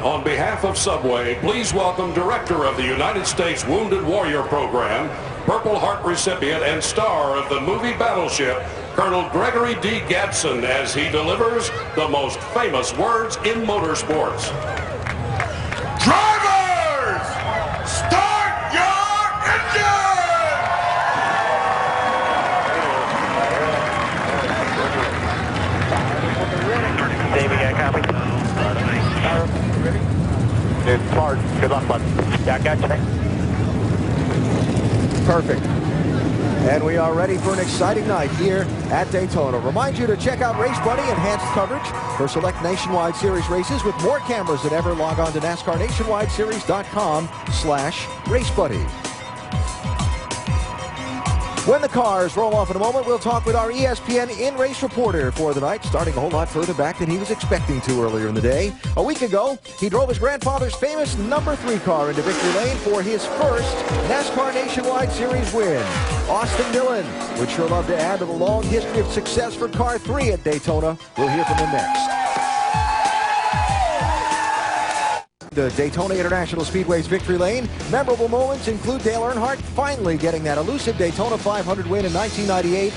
on behalf of Subway, please welcome Director of the United States Wounded Warrior Program, Purple Heart recipient and star of the movie Battleship, Colonel Gregory D. Gadsden, as he delivers the most famous words in motorsports. Drivers, start your engine! Dave, we got a copy? Ready? It's smart. Good luck, bud. Yeah, I got you. Perfect. And we are ready for an exciting night here at Daytona. Remind you to check out Race Buddy enhanced coverage for select Nationwide Series races with more cameras than ever. Log on to NASCARNationwideSeries.com/RaceBuddy. When the cars roll off in a moment, we'll talk with our ESPN in-race reporter for the night, starting a whole lot further back than he was expecting to earlier in the day. A week ago, he drove his grandfather's famous number 3 car into victory lane for his first NASCAR Nationwide Series win. Austin Dillon would sure love to add to the long history of success for Car 3 at Daytona. We'll hear from him next. The Daytona International Speedway's victory lane. Memorable moments include Dale Earnhardt finally getting that elusive Daytona 500 win in 1998,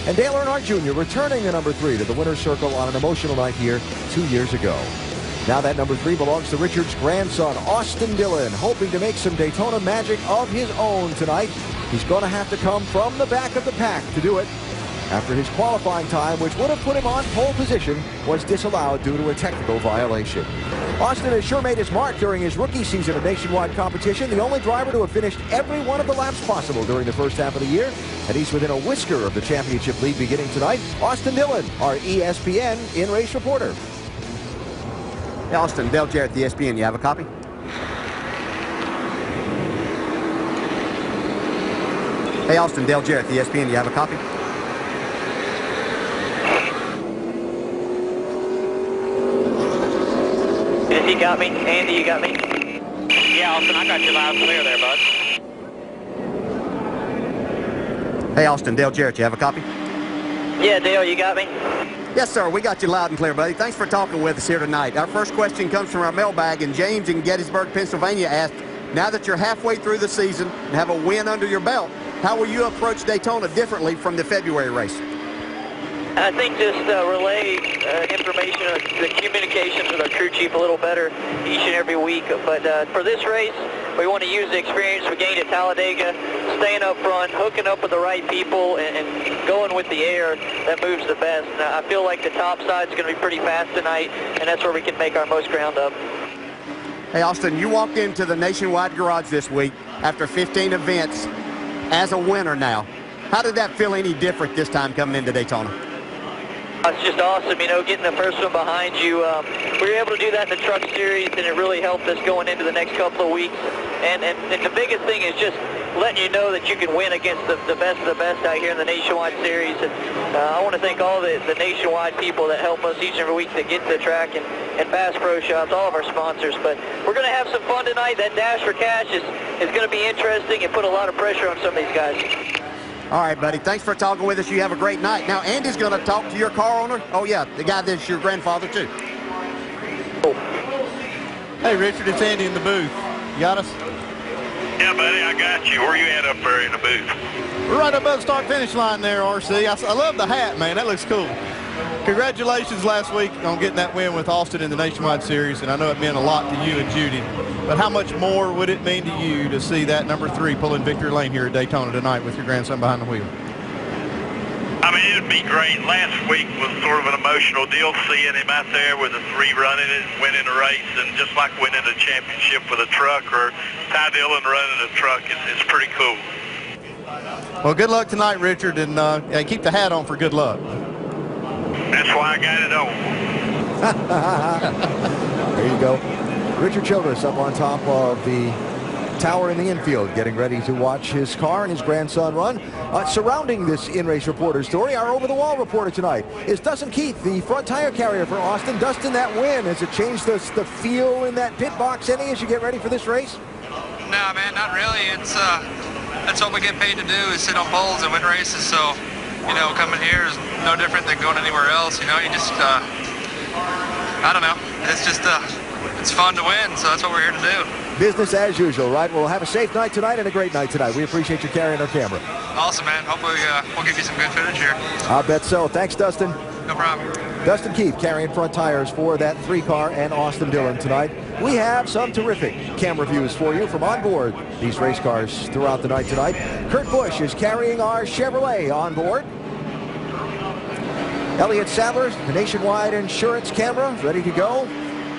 and Dale Earnhardt Jr. returning the number 3 to the winner's circle on an emotional night here 2 years ago. Now that number 3 belongs to Richard's grandson, Austin Dillon, hoping to make some Daytona magic of his own tonight. He's going to have to come from the back of the pack to do it, after his qualifying time, which would have put him on pole position, was disallowed due to a technical violation. Austin has sure made his mark during his rookie season of nationwide competition, the only driver to have finished every one of the laps possible during the first half of the year, and he's within a whisker of the championship lead beginning tonight. Austin Dillon, our ESPN in-race reporter. Hey, Austin, Dale Jarrett, the ESPN. You have a copy? Hey, Austin, Dale Jarrett, the ESPN. You have a copy? Yes, you got me. Andy, you got me? Yeah, Austin, I got you loud and clear there, bud. Hey, Austin, Dale Jarrett, you have a copy? Yeah, Dale, you got me? Yes, sir. We got you loud and clear, buddy. Thanks for talking with us here tonight. Our first question comes from our mailbag, and James in Gettysburg, Pennsylvania asked, now that you're halfway through the season and have a win under your belt, how will you approach Daytona differently from the February race? I think just relay information, the communications with our crew chief a little better each and every week. But for this race, we want to use the experience we gained at Talladega, staying up front, hooking up with the right people, and going with the air that moves the best. And I feel like the top side is going to be pretty fast tonight, and that's where we can make our most ground up. Hey, Austin, you walked into the Nationwide Garage this week after 15 events as a winner now. How did that feel any different this time coming into Daytona? It's just awesome, you know, getting the first one behind you. We were able to do that in the Truck Series, and it really helped us going into the next couple of weeks. And the biggest thing is just letting you know that you can win against the best of the best out here in the Nationwide Series. And I want to thank all the Nationwide people that help us each and every week to get to the track, and Bass Pro Shops, all of our sponsors. But we're going to have some fun tonight. That Dash for Cash is going to be interesting and put a lot of pressure on some of these guys. All right, buddy. Thanks for talking with us. You have a great night. Now, Andy's going to talk to your car owner. Oh, yeah, the guy that's your grandfather, too. Hey, Richard, it's Andy in the booth. You got us? Yeah, buddy, I got you. Where are you at up there in the booth? We're right above the start-finish line there, RC. I love the hat, man. That looks cool. Congratulations last week on getting that win with Austin in the Nationwide Series, and I know it meant a lot to you and Judy. But how much more would it mean to you to see that number 3 pulling victory lane here at Daytona tonight with your grandson behind the wheel? I mean, it'd be great. Last week was sort of an emotional deal, seeing him out there with the 3 running it, winning the race, and just like winning a championship with a truck, or Ty Dillon running a truck, it's pretty cool. Well, good luck tonight, Richard, and keep the hat on for good luck. That's why I got it on. There you go. Richard Childress up on top of the tower in the infield, getting ready to watch his car and his grandson run. Surrounding this in-race reporter story, our over-the-wall reporter tonight is Dustin Keith, the front tire carrier for Austin. Dustin, that win, has it changed the feel in that pit box any as you get ready for this race? No, man, not really. It's that's what we get paid to do, is sit on poles and win races. So, you know, coming here is no different than going anywhere else. You know, you just, I don't know. It's just it's fun to win, so that's what we're here to do. Business as usual, right? We'll have a safe night tonight and a great night tonight. We appreciate you carrying our camera. Awesome, man. Hopefully we'll give you some good footage here. I bet so. Thanks, Dustin. No problem. Dustin Keith carrying front tires for that 3-car and Austin Dillon tonight. We have some terrific camera views for you from on board these race cars throughout the night tonight. Kurt Busch is carrying our Chevrolet on board. Elliott Sadler, the Nationwide Insurance camera, ready to go.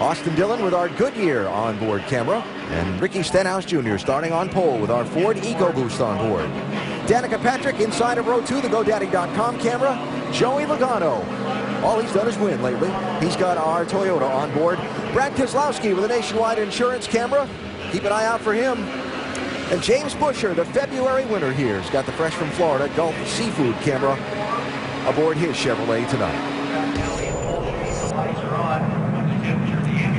Austin Dillon with our Goodyear onboard camera. And Ricky Stenhouse Jr. starting on pole with our Ford EcoBoost on board. Danica Patrick inside of row 2, the GoDaddy.com camera. Joey Logano. All he's done is win lately. He's got our Toyota on board. Brad Keselowski with a Nationwide Insurance camera. Keep an eye out for him. And James Busher, the February winner here, has got the Fresh from Florida Gulf Seafood camera aboard his Chevrolet tonight.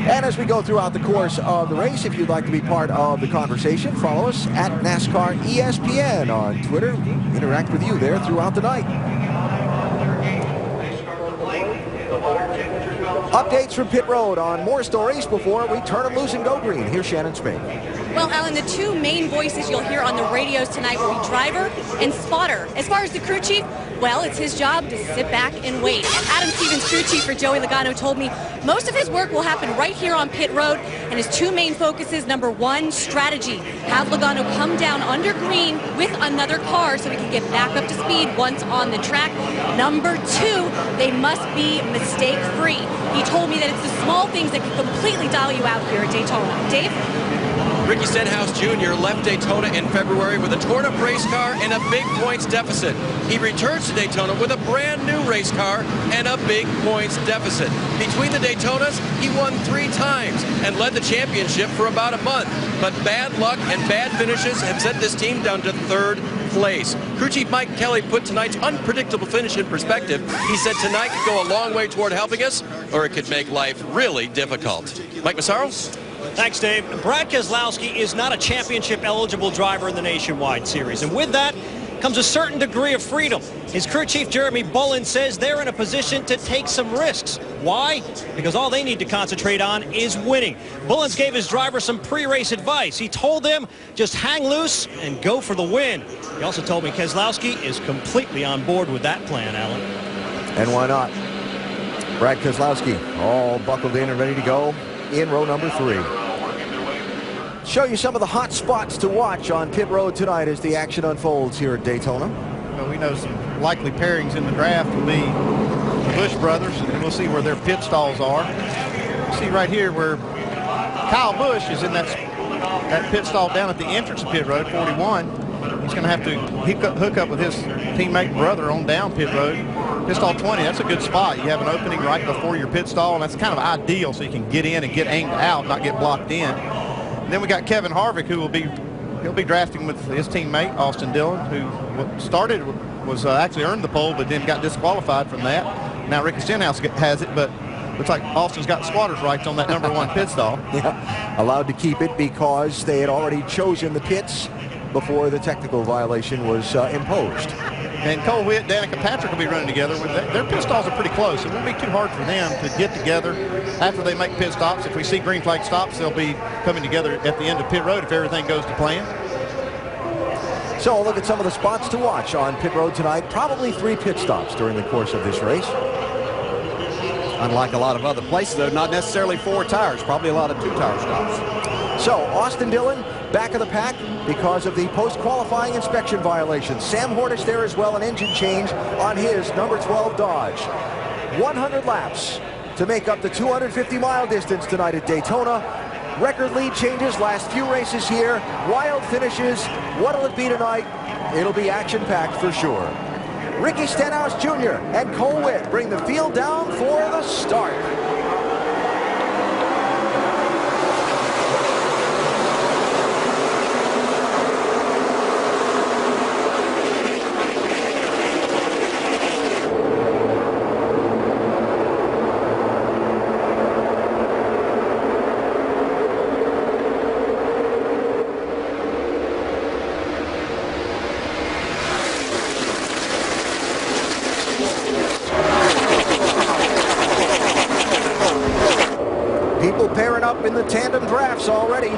And as we go throughout the course of the race, if you'd like to be part of the conversation, follow us at NASCAR ESPN on Twitter. Interact with you there throughout the night. Updates from pit road on more stories before we turn them loose and go green. Here's Shannon Spain. Well, Alan, the two main voices you'll hear on the radios tonight will be driver and spotter. As far as the crew chief, well, it's his job to sit back and wait. Adam Stevens, crew chief for Joey Logano, told me most of his work will happen right here on pit road, and his two main focuses, number one, strategy. Have Logano come down under green with another car so he can get back up to speed once on the track. Number two, they must be mistake-free. He told me that it's the small things that can completely dial you out here at Daytona. Dave? Ricky Stenhouse Jr. left Daytona in February with a torn-up race car and a big points deficit. He returns to Daytona with a brand new race car and a big points deficit. Between the Daytonas, he won 3 times and led the championship for about a month. But bad luck and bad finishes have sent this team down to 3rd place. Crew Chief Mike Kelly put tonight's unpredictable finish in perspective. He said tonight could go a long way toward helping us, or it could make life really difficult. Mike Massaro? Thanks, Dave. Brad Keselowski is not a championship-eligible driver in the Nationwide Series, and with that comes a certain degree of freedom. His crew chief, Jeremy Bullen, says they're in a position to take some risks. Why? Because all they need to concentrate on is winning. Bullens gave his driver some pre-race advice. He told them, just hang loose and go for the win. He also told me Keselowski is completely on board with that plan, Alan. And why not? Brad Keselowski all buckled in and ready to go in row number 3. Show you some of the hot spots to watch on pit road tonight as the action unfolds here at Daytona. Well, we know some likely pairings in the draft will be the Busch brothers, and we'll see where their pit stalls are. See right here where Kyle Busch is in that pit stall down at the entrance of pit road, 41. He's going to have to hook up with his teammate brother on down pit road. Pit stall 20, that's a good spot. You have an opening right before your pit stall, and that's kind of ideal so you can get in and get aimed out, not get blocked in. And then we got Kevin Harvick, who he'll be drafting with his teammate Austin Dillon, who was actually earned the pole, but then got disqualified from that. Now Ricky Stenhouse has it, but looks like Austin's got squatter's rights on that number 1 pit stall. Yeah, allowed to keep it because they had already chosen the pits before the technical violation was imposed. And Cole Witt, Danica Patrick will be running together. Their pit stalls are pretty close. It won't be too hard for them to get together after they make pit stops. If we see green flag stops, they'll be coming together at the end of pit road if everything goes to plan. So look at some of the spots to watch on pit road tonight. Probably 3 pit stops during the course of this race. Unlike a lot of other places, though, not necessarily 4 tires, probably a lot of 2-tire stops. So Austin Dillon back of the pack because of the post-qualifying inspection violation. Sam Hornish there as well, an engine change on his number 12 Dodge. 100 laps to make up the 250-mile distance tonight at Daytona. Record lead changes last few races here. Wild finishes. What'll it be tonight? It'll be action-packed for sure. Ricky Stenhouse Jr. and Cole Witt bring the field down for the start. tandem drafts already.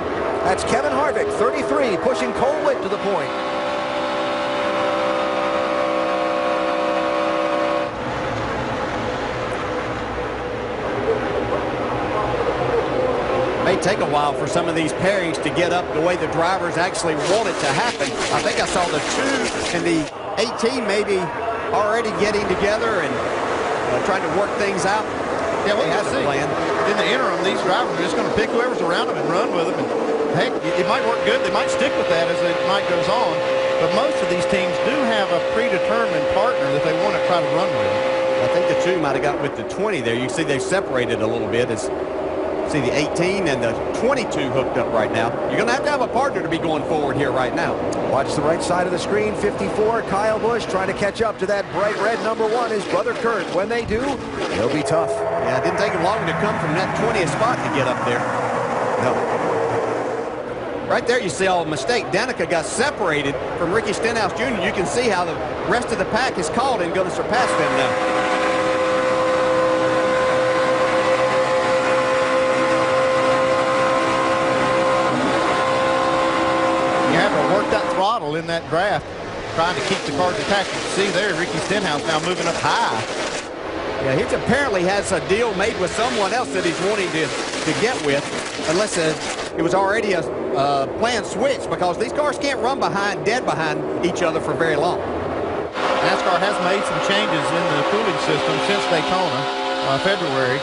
That's Kevin Harvick, 33, pushing Cole Witt to the point. May take a while for some of these pairings to get up the way the drivers actually want it to happen. I think I saw the 2 and the 18 maybe already getting together and trying to work things out. Yeah, we'll have a plan. In the interim, these drivers are just going to pick whoever's around them and run with them. And heck, it might work good. They might stick with that as the night goes on. But most of these teams do have a predetermined partner that they want to try to run with. I think the 2 might have got with the 20 there. You see they've separated a little bit. See the 18 and the 22 hooked up right now. You're going to have a partner to be going forward here right now. Watch the right side of the screen. 54, Kyle Busch trying to catch up to that bright red number 1, his brother Kurt. When they do, it'll be tough. Yeah, it didn't take him long to come from that 20th spot to get up there. No. Right there you see a mistake. Danica got separated from Ricky Stenhouse Jr. You can see how the rest of the pack is called and going to surpass them now. That throttle in that draft, trying to keep the cars attached. You can see there, Ricky Stenhouse now moving up high. Yeah, he apparently has a deal made with someone else that he's wanting to get with, unless it was already a planned switch, because these cars can't run dead behind each other for very long. NASCAR has made some changes in the cooling system since Daytona, February,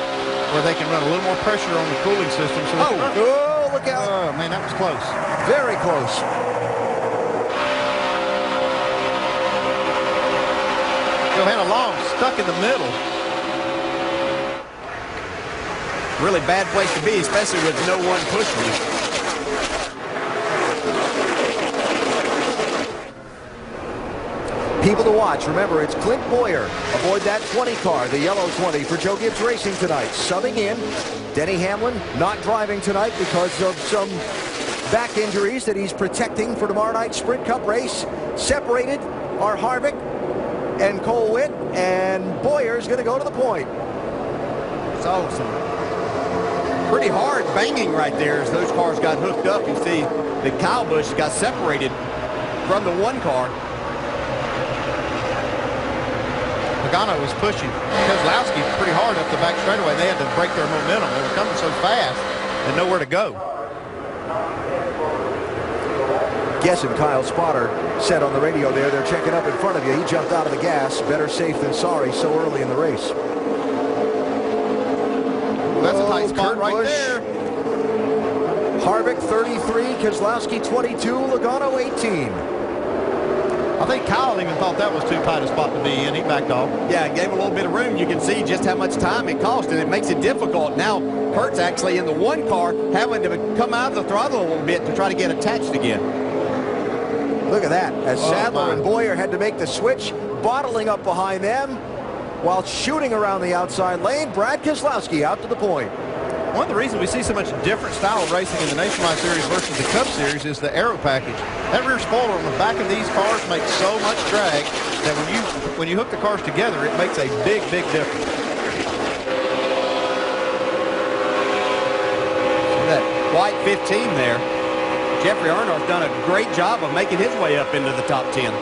where they can run a little more pressure on the cooling system. So look out. Oh, man, that was close. Very close. Johanna Long stuck in the middle. Really bad place to be, especially with no one pushing you. People to watch. Remember, it's Clint Boyer aboard that 20 car, the yellow 20 for Joe Gibbs Racing tonight. Subbing in, Denny Hamlin not driving tonight because of some back injuries that he's protecting for tomorrow night's Sprint Cup race. Separated are Harvick and Cole Witt, and Boyer's going to go to the point. So some pretty hard banging right there as those cars got hooked up. You see that Kyle Busch got separated from the 1 car. Pagano was pushing Keselowski pretty hard up the back straightaway. They had to break their momentum. They were coming so fast and nowhere to go. Guessing Kyle Spotter said on the radio there, they're checking up in front of you. He jumped out of the gas. Better safe than sorry so early in the race. Well, that's a tight spot right there. Harvick 33, Keselowski 22, Logano 18. I think Kyle even thought that was too tight a spot to be in. He backed off. Yeah, it gave a little bit of room. You can see just how much time it cost, and it makes it difficult. Now, Kurt's actually in the 1 car having to come out of the throttle a little bit to try to get attached again. Look at that, as Sadler and Boyer had to make the switch, bottling up behind them while shooting around the outside lane. Brad Keselowski out to the point. One of the reasons we see so much different style of racing in the Nationwide Series versus the Cup Series is the aero package. That rear spoiler on the back of these cars makes so much drag that when you hook the cars together, it makes a big, big difference. That white 15 there. Jeffrey Earnhardt's done a great job of making his way up into the top 10.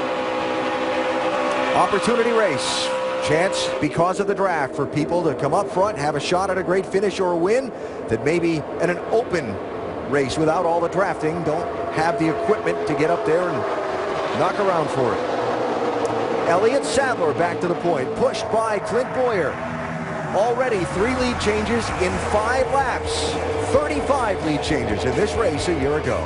Opportunity race. Chance, because of the draft, for people to come up front, have a shot at a great finish or a win that maybe in an open race without all the drafting don't have the equipment to get up there and knock around for it. Elliott Sadler back to the point, pushed by Clint Boyer. Already 3 lead changes in 5 laps. 35 lead changes in this race a year ago.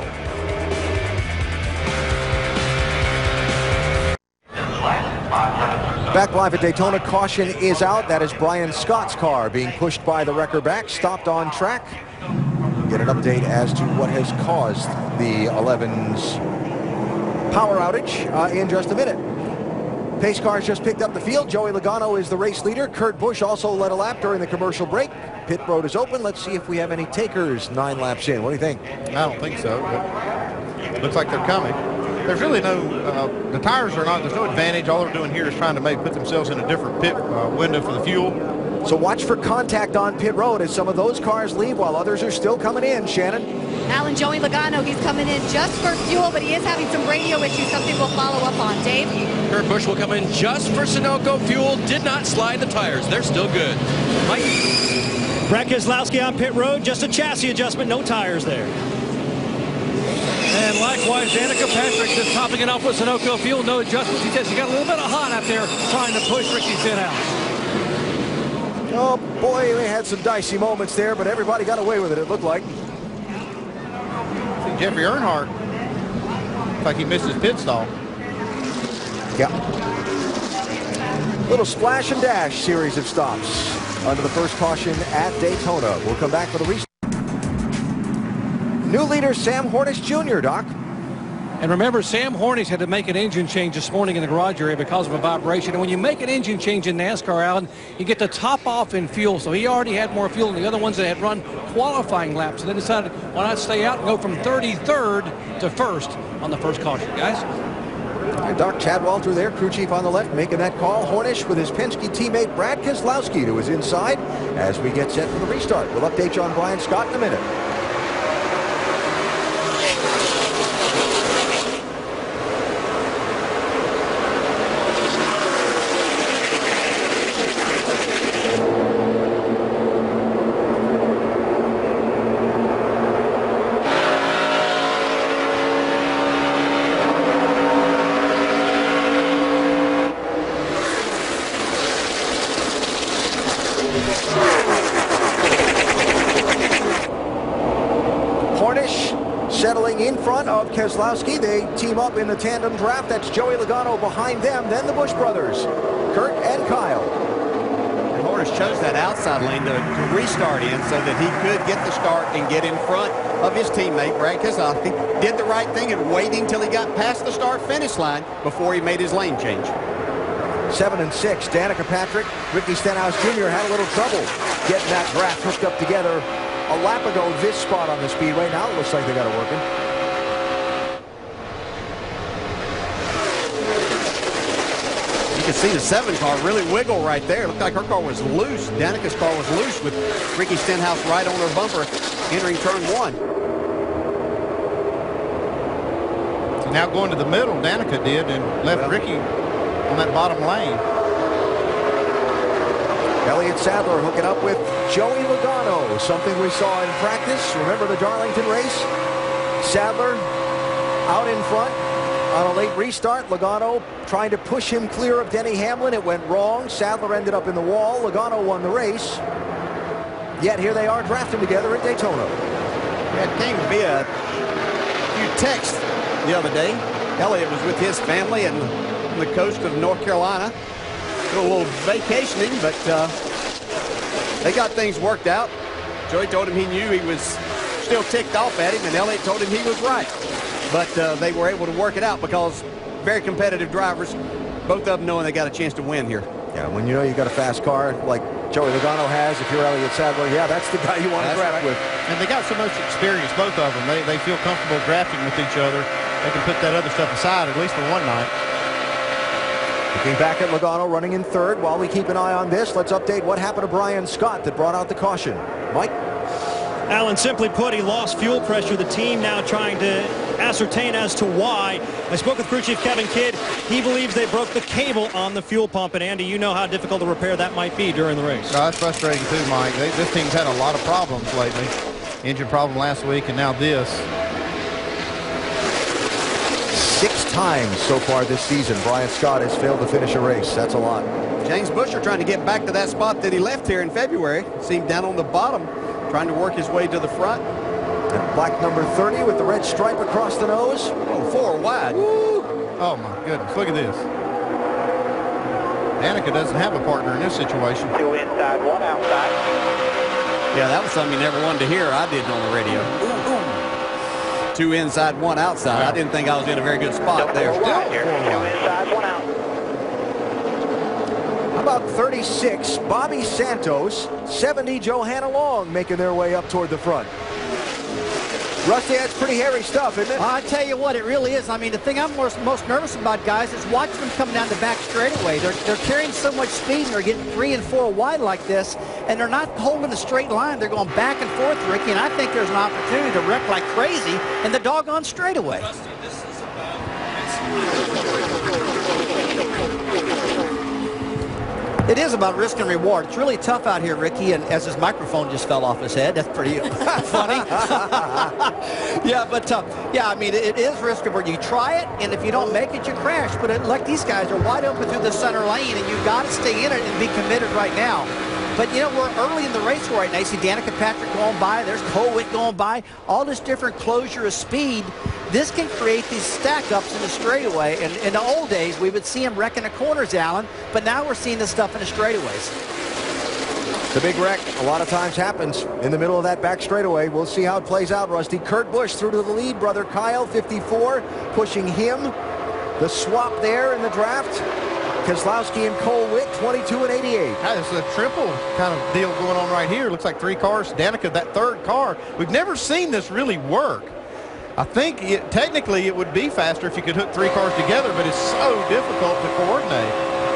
Back live at Daytona, caution is out. That is Brian Scott's car being pushed by the wrecker back, stopped on track. Get an update as to what has caused the 11's power outage in just a minute. Pace cars just picked up the field. Joey Logano is the race leader. Kurt Busch also led a lap during the commercial break. Pit road is open. Let's see if we have any takers 9 laps in. What do you think? I don't think so, but it looks like they're coming. There's really no, the tires are not, there's no advantage. All they're doing here is trying to put themselves in a different pit window for the fuel. So watch for contact on pit road as some of those cars leave while others are still coming in, Shannon. Alan, Joey Logano, he's coming in just for fuel, but he is having some radio issues, something we'll follow up on. Dave? Kurt Busch will come in just for Sunoco fuel. Did not slide the tires. They're still good. Mike? Brad Keselowski on pit road, just a chassis adjustment, no tires there. And likewise, Danica Patrick just topping it off with Sunoco fuel, no adjustments. He says he got a little bit of hot out there trying to push Ricky Stenhouse. Oh boy, they had some dicey moments there, but everybody got away with it, it looked like. Jeffrey Earnhardt, looks like he missed his pit stall. Yeah. Little splash and dash series of stops under the first caution at Daytona. We'll come back for the restart. New leader Sam Hornish Jr., Doc. And remember, Sam Hornish had to make an engine change this morning in the garage area because of a vibration. And when you make an engine change in NASCAR, Alan, you get the top off in fuel. So he already had more fuel than the other ones that had run qualifying laps. So they decided, why not stay out and go from 33rd to 1st on the first caution, guys. And Doc Chadwell there, crew chief on the left, making that call. Hornish with his Penske teammate Brad Keselowski to his inside as we get set for the restart. We'll update you on Brian Scott in a minute. Settling in front of Keselowski. They team up in the tandem draft. That's Joey Logano behind them. Then the Busch brothers, Kurt and Kyle. And Hornish chose that outside lane to restart in so that he could get the start and get in front of his teammate, Brad Keselowski. Did the right thing and waiting until he got past the start-finish line before he made his lane change. 7 and 6, Danica Patrick. Ricky Stenhouse Jr. had a little trouble getting that draft hooked up together a lap ago, this spot on the Speedway. Now it looks like they got it working. You can see the 7 car really wiggle right there. It looked like her car was loose. Danica's car was loose with Ricky Stenhouse right on her bumper entering turn 1. So now going to the middle, Danica did, and left Ricky on that bottom lane. Elliott Sadler hooking up with Joey Logano, something we saw in practice. Remember the Darlington race? Sadler out in front on a late restart. Logano trying to push him clear of Denny Hamlin. It went wrong. Sadler ended up in the wall. Logano won the race. Yet here they are drafting together at Daytona. Yeah, it came via a few texts the other day. Elliott was with his family on the coast of North Carolina. A little vacationing, but they got things worked out. Joey told him he knew he was still ticked off at him, and Elliott told him he was right. But they were able to work it out because very competitive drivers, both of them knowing they got a chance to win here. Yeah, when you know you got a fast car like Joey Logano has, if you're Elliott Sadler, yeah, that's the guy you want to draft with. And they got so much experience, both of them. They feel comfortable drafting with each other. They can put that other stuff aside, at least for one night. Looking back at Logano running in 3rd. While we keep an eye on this, let's update what happened to Brian Scott that brought out the caution. Mike? Alan, simply put, he lost fuel pressure. The team now trying to ascertain as to why. I spoke with crew chief Kevin Kidd. He believes they broke the cable on the fuel pump. And Andy, you know how difficult a repair that might be during the race. That's frustrating too, Mike. This team's had a lot of problems lately. Engine problem last week and now this. 6 times so far this season, Brian Scott has failed to finish a race. That's a lot. James Buescher trying to get back to that spot that he left here in February. Seemed down on the bottom, trying to work his way to the front. And black number 30 with the red stripe across the nose. Oh, 4 wide. Woo. Oh, my goodness. Look at this. Danica doesn't have a partner in this situation. 2 inside, 1 outside. Yeah, that was something you never wanted to hear. I didn't on the radio. 2 inside, 1 outside. I didn't think I was in a very good spot there. Still 2 inside, 1 out. About 36, Bobby Santos, 70, Johanna Long making their way up toward the front. Rusty, that's pretty hairy stuff, isn't it? I tell you what, it really is. I mean, the thing I'm most nervous about, guys, is watching them come down the back straightaway. They're carrying so much speed, and they're getting 3 and 4 wide like this, and they're not holding a straight line. They're going back and forth, Ricky, and I think there's an opportunity to wreck like crazy in the doggone straightaway. It is about risk and reward. It's really tough out here, Ricky, and as his microphone just fell off his head. That's pretty funny. Yeah, but yeah, I mean, it is risk reward. You try it, and if you don't make it, you crash. But like these guys are wide open through the center lane, and you've got to stay in it and be committed right now. But, you know, we're early in the race right now. You see Danica Patrick going by. There's Cole Witt going by. All this different closure of speed. This can create these stack-ups in the straightaway. And in the old days, we would see him wrecking the corners, Alan. But now we're seeing this stuff in the straightaways. The big wreck a lot of times happens in the middle of that back straightaway. We'll see how it plays out, Rusty. Kurt Busch through to the lead. Brother Kyle, 54, pushing him. The swap there in the draft. Keselowski and Cole Witt, 22 and 88. It's a triple kind of deal going on right here. Looks like 3 cars. Danica, that 3rd car. We've never seen this really work. I think technically it would be faster if you could hook 3 cars together, but it's so difficult to coordinate.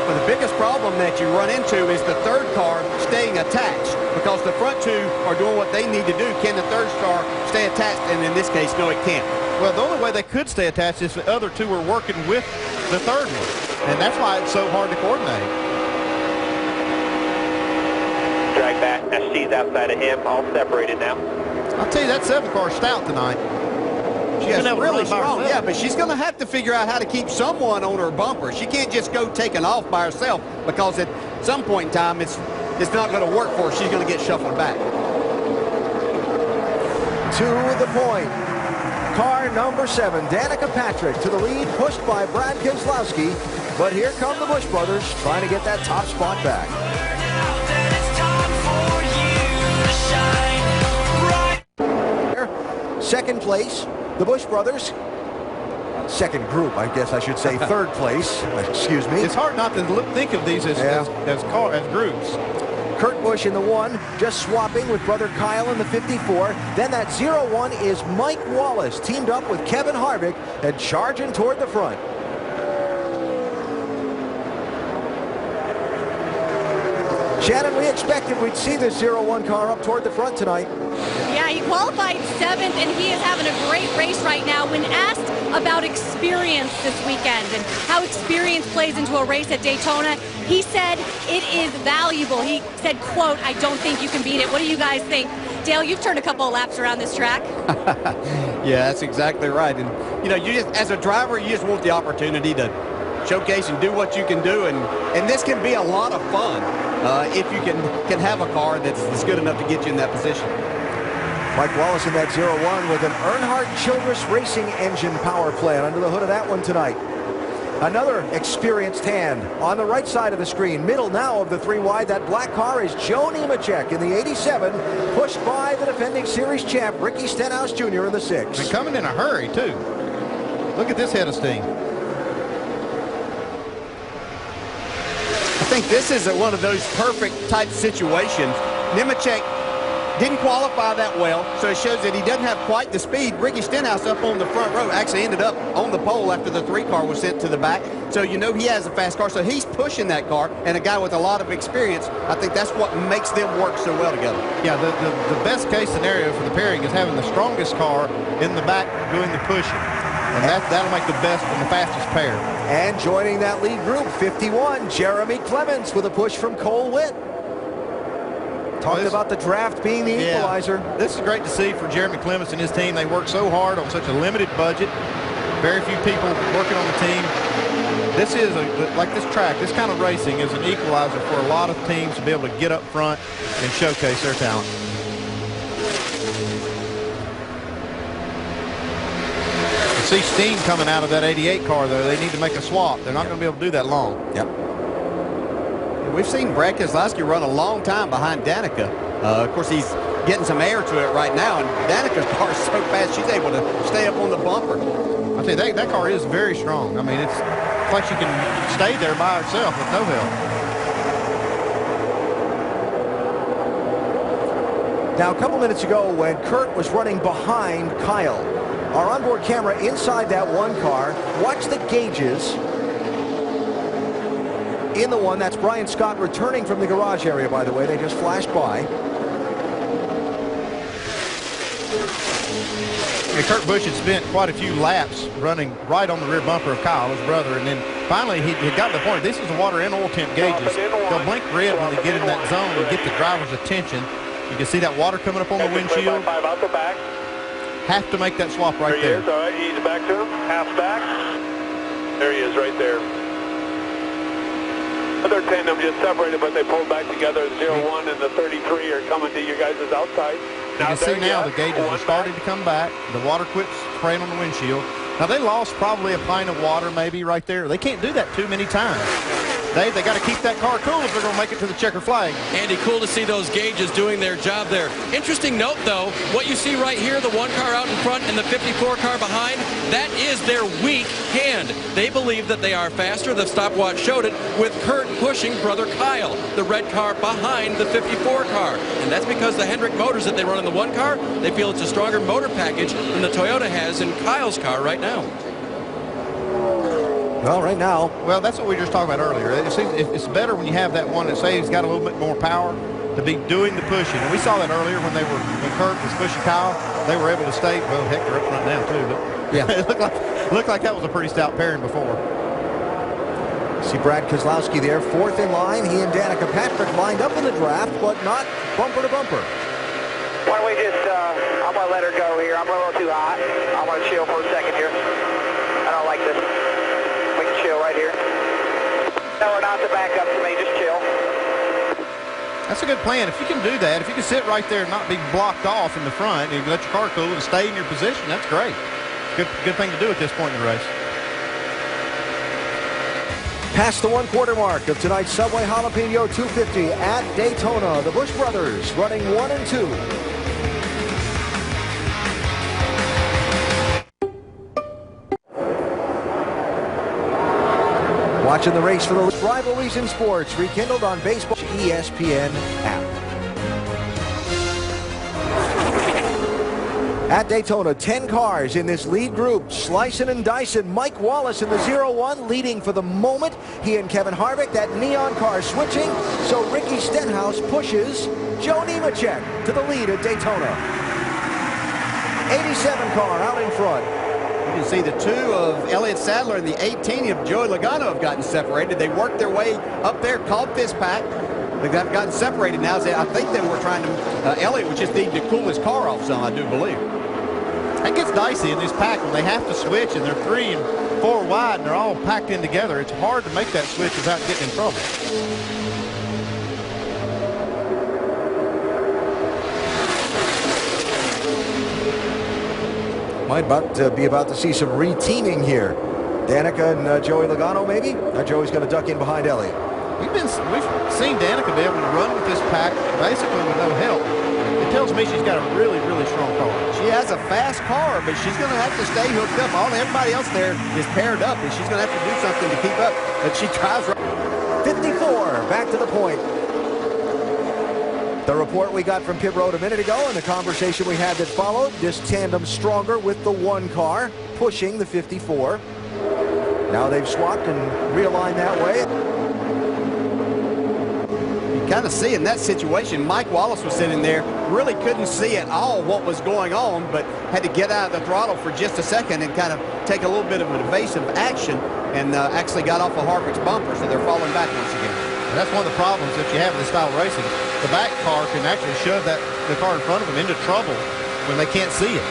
Well, the biggest problem that you run into is the 3rd car staying attached, because the front 2 are doing what they need to do. Can the 3rd car stay attached? And in this case, no, it can't. Well, the only way they could stay attached is the other 2 were working with the 3rd one. And that's why it's so hard to coordinate. Drag back. Now she's outside of him, all separated now. I'll tell you, that 7 car is stout tonight. She's really strong, yeah, but she's going to have to figure out how to keep someone on her bumper. She can't just go taking off by herself, because at some point in time, it's not going to work for her. She's going to get shuffled back. To the point. Car number 7, Danica Patrick to the lead, pushed by Brad Keselowski. But here come the Busch brothers trying to get that top spot back. Second place, the Busch brothers. Second group, I guess I should say. 3rd place, excuse me. It's hard not to think of these as groups. Kurt Busch in the 1, just swapping with brother Kyle in the 54. Then that 0-1 is Mike Wallace, teamed up with Kevin Harvick and charging toward the front. Shannon, we expected we'd see this 0-1 car up toward the front tonight. Yeah, he qualified 7th, and he is having a great race right now. When asked about experience this weekend and how experience plays into a race at Daytona, he said it is valuable. He said, quote, "I don't think you can beat it." What do you guys think? Dale, you've turned a couple of laps around this track. Yeah, that's exactly right. And, you know, you just, as a driver, you just want the opportunity to showcase and do what you can do. And this can be a lot of fun if you can have a car that's good enough to get you in that position. Mike Wallace in that 0-1 with an Earnhardt Childress Racing engine power plant under the hood of that one tonight. Another experienced hand on the right side of the screen. Middle now of the 3 wide. That black car is Joe Nemechek in the 87, pushed by the defending series champ Ricky Stenhouse Jr. in the 6. And coming in a hurry, too. Look at this head of steam. I think this is one of those perfect type situations. Nemechek didn't qualify that well, so it shows that he doesn't have quite the speed. Ricky Stenhouse up on the front row actually ended up on the pole after the 3 car was sent to the back. So you know he has a fast car, so he's pushing that car, and a guy with a lot of experience. I think that's what makes them work so well together. Yeah, the best case scenario for the pairing is having the strongest car in the back doing the pushing. And that'll make the best and the fastest pair. And joining that lead group, 51, Jeremy Clements with a push from Cole Witt. Talking about the draft being the equalizer. This is great to see for Jeremy Clements and his team. They work so hard on such a limited budget. Very few people working on the team. This is, like this track, this kind of racing is an equalizer for a lot of teams to be able to get up front and showcase their talent. You see steam coming out of that 88 car, though. They need to make a swap. They're not going to be able to do that long. Yep. We've seen Brad Keselowski run a long time behind Danica. Of course, he's getting some air to it right now, and Danica's car is so fast she's able to stay up on the bumper. I tell you, that car is very strong. I mean, it's like she can stay there by herself with no help. Now, a couple minutes ago when Kurt was running behind Kyle, our onboard camera inside that one car watched the gauges in the one. That's Brian Scott returning from the garage area, by the way. They just flashed by. Yeah, Kurt Busch had spent quite a few laps running right on the rear bumper of Kyle, his brother, and then finally he got to the point. This is the water and oil temp gauges. They'll blink red when they get in that zone and get the driver's attention. You can see that water coming up on the windshield. Out the back. Have to make that swap right there. there. All right, ease back to him. Half back. There he is right there. Other tandem just separated, but they pulled back together. The 01 and the 33 are coming to you guys' outside. You can see now the gauges are starting to come back. The water quits spraying on the windshield. Now, they lost probably a pint of water maybe right there. They can't do that too many times. They got to keep that car cool if they're going to make it to the checker flag. Andy, cool to see those gauges doing their job there. Interesting note, though, what you see right here, the one car out in front and the 54 car behind, that is their weak hand. They believe that they are faster. The stopwatch showed it with Kurt pushing brother Kyle, the red car behind the 54 car. And that's because the Hendrick motors that they run in the one car, they feel it's a stronger motor package than the Toyota has in Kyle's car right now. Well, right now. Well, that's what we were just talking about earlier. It's better when you have that one that says he's got a little bit more power to be doing the pushing. And we saw that earlier when Kurt was pushing Kyle. They were able to stay. Well, heck, they're up front now too. But yeah, it looked like that was a pretty stout pairing before. See Brad Keselowski there, fourth in line. He and Danica Patrick lined up in the draft, but not bumper to bumper. Why don't we just, I'm going to let her go here. I'm a little too hot. I'm going to chill for a second here. I don't like this. We can chill right here. Tell her not to back up to me. Just chill. That's a good plan. If you can do that, if you can sit right there and not be blocked off in the front and let your car cool and stay in your position, that's great. Good thing to do at this point in the race. Past the 1/4 mark of tonight's Subway Jalapeño 250 at Daytona. The Busch brothers running 1 and 2. Watching the race for the rivalries in sports, rekindled on Baseball ESPN app. At Daytona, 10 cars in this lead group, slicing and dicing. Mike Wallace in the 01 leading for the moment. He and Kevin Harvick, that neon car switching. So Ricky Stenhouse pushes Joe Nemechek to the lead at Daytona. 87 car out in front. You can see the 2 of Elliott Sadler and the 18 of Joey Logano have gotten separated. They worked their way up there, caught this pack. They've gotten separated now. I think they were trying to, Elliott was just needing to cool his car off some, I do believe. It gets dicey in this pack when they have to switch and they're 3 and 4 wide and they're all packed in together. It's hard to make that switch without getting in trouble. Might be about to see some reteaming here. Danica and Joey Logano, maybe? Joey's going to duck in behind Elliott. We've seen Danica be able to run with this pack basically with no help. It tells me she's got a really, really strong car. She has a fast car, but she's going to have to stay hooked up. Everybody else there is paired up, and she's going to have to do something to keep up. But she tries. 54, back to the point. The report we got from pit road a minute ago and the conversation we had that followed, this tandem stronger with the 1 car pushing the 54. Now they've swapped and realigned that way. Kind of see in that situation, Mike Wallace was sitting there, really couldn't see at all what was going on, but had to get out of the throttle for just a second and kind of take a little bit of an evasive action and actually got off of Harvick's bumper, so they're falling back once again. And that's one of the problems that you have in this style of racing. The back car can actually shove the car in front of them into trouble when they can't see it.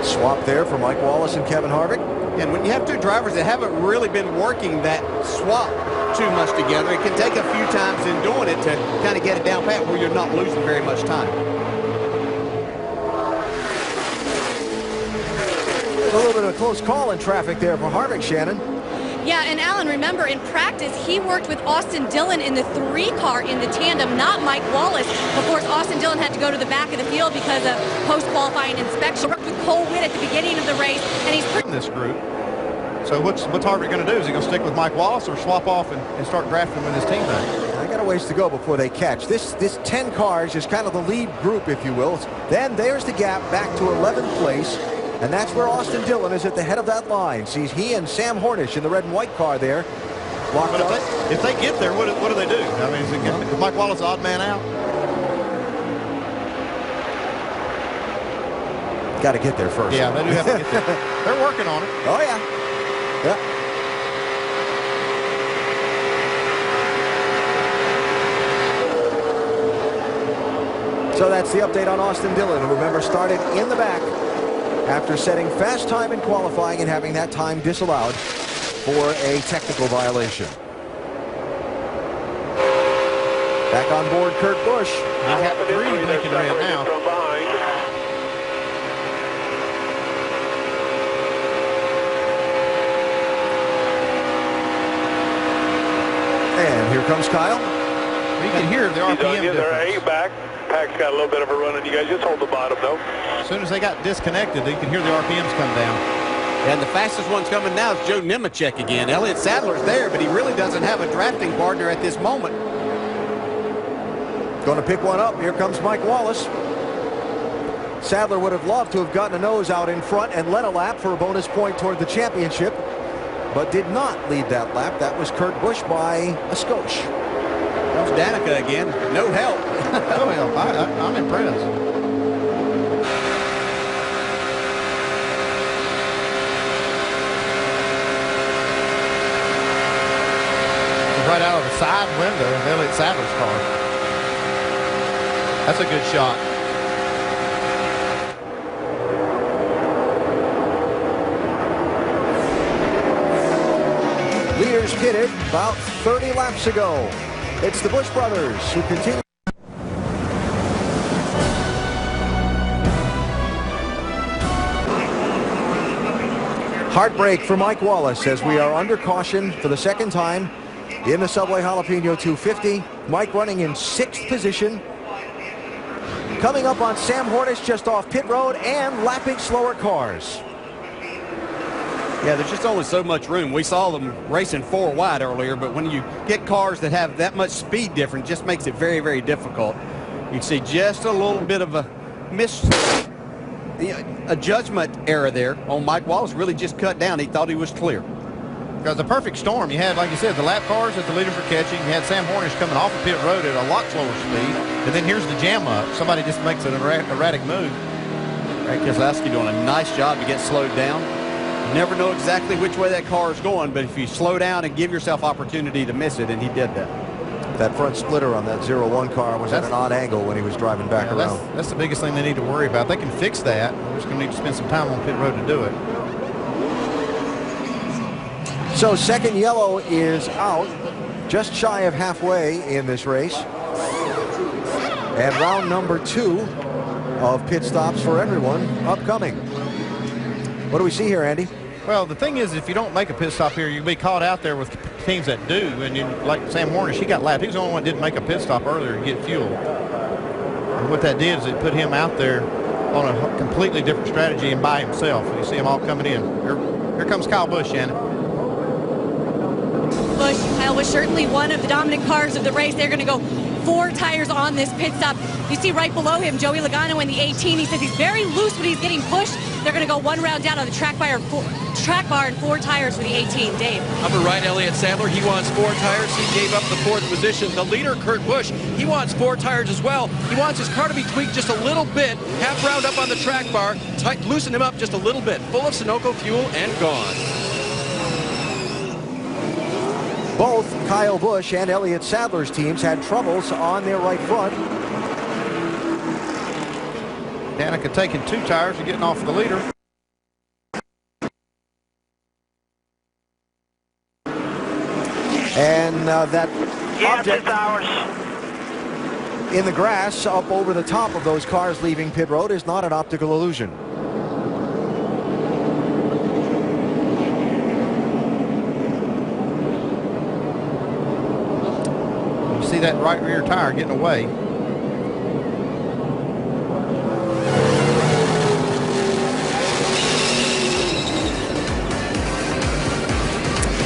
Swap there for Mike Wallace and Kevin Harvick. And when you have 2 drivers that haven't really been working that swap too much together, it can take a few times in doing it to kind of get it down pat where you're not losing very much time. A little bit of a close call in traffic there for Harvick, Shannon. Yeah, and Alan, remember, in practice, he worked with Austin Dillon in the 3 car in the tandem, not Mike Wallace. Of course, Austin Dillon had to go to the back of the field because of post-qualifying inspection. Worked with Cole Witt at the beginning of the race, and he's in this group. So what's Harvick going to do? Is he going to stick with Mike Wallace or swap off and start drafting with his teammate? I got a ways to go before they catch. This 10 cars is kind of the lead group, if you will. Then there's the gap back to 11th place. And that's where Austin Dillon is at the head of that line. Sees he and Sam Hornish in the red and white car there. But if they get there, what do they do? I mean, is Mike Wallace odd man out? Got to get there first. Yeah, they do have to get there. They're working on it. Oh, yeah. Yeah. So that's the update on Austin Dillon, who, remember, started in the back after setting fast time in qualifying and having that time disallowed for a technical violation. Back on board, Kurt Busch. He's got 3 blinking red now. And here comes Kyle. You can hear the RPM difference. They're back. Pack's got a little bit of a run, and you guys just hold the bottom, though. As soon as they got disconnected, you can hear the RPMs come down. And the fastest one's coming now is Joe Nemechek again. Elliott Sadler's there, but he really doesn't have a drafting partner at this moment. Going to pick one up. Here comes Mike Wallace. Sadler would have loved to have gotten a nose out in front and led a lap for a bonus point toward the championship, but did not lead that lap. That was Kurt Busch by a skosh. There's Danica again. No help. No help. I'm impressed. Right out of the side window of Elliott Sadler's car. That's a good shot. Leaders pitted about 30 laps ago. It's the Busch brothers who continue. Heartbreak for Mike Wallace as we are under caution for the second time in the Subway Jalapeño 250. Mike running in 6th position. Coming up on Sam Hornish just off pit road and lapping slower cars. Yeah, there's just only so much room. We saw them racing 4 wide earlier, but when you get cars that have that much speed difference, it just makes it very, very difficult. You see just a little bit of a a judgment error there on Mike Wallace. Really just cut down. He thought he was clear. Because the perfect storm, you had, like you said, the lap cars that the leaders were catching. You had Sam Hornish coming off the pit road at a lot slower speed. And then here's the jam up. Somebody just makes an erratic move. Brad Keselowski doing a nice job to get slowed down. You never know exactly which way that car is going, but if you slow down and give yourself opportunity to miss it, and he did that. That front splitter on that 0-1 car was at an odd angle when he was driving back around. That's the biggest thing they need to worry about. They can fix that. They're just going to need to spend some time on pit road to do it. So second yellow is out, just shy of halfway in this race. And round number 2 of pit stops for everyone upcoming. What do we see here, Andy? Well, the thing is, if you don't make a pit stop here, you'll be caught out there with teams that do. And you, like Sam Hornish, he got lapped. He was the only one that didn't make a pit stop earlier to get fuel. And what that did is it put him out there on a completely different strategy and by himself. And you see them all coming in. Here comes Kyle Busch, Shannon. Kyle was certainly one of the dominant cars of the race. They're going to go 4 tires on this pit stop. You see right below him, Joey Logano in the 18. He says he's very loose when he's getting pushed. They're going to go 1 round down on the track bar and 4 tires for the 18. Dave. Upper right, Elliott Sadler, he wants 4 tires. He gave up the 4th position. The leader, Kurt Busch, he wants 4 tires as well. He wants his car to be tweaked just a little bit. Half round up on the track bar, loosen him up just a little bit. Full of Sunoco fuel and gone. Both Kyle Busch and Elliott Sadler's teams had troubles on their right front. Danica taking 2 tires and getting off the leader. And that object in the grass up over the top of those cars leaving pit road is not an optical illusion. that right rear tire getting away.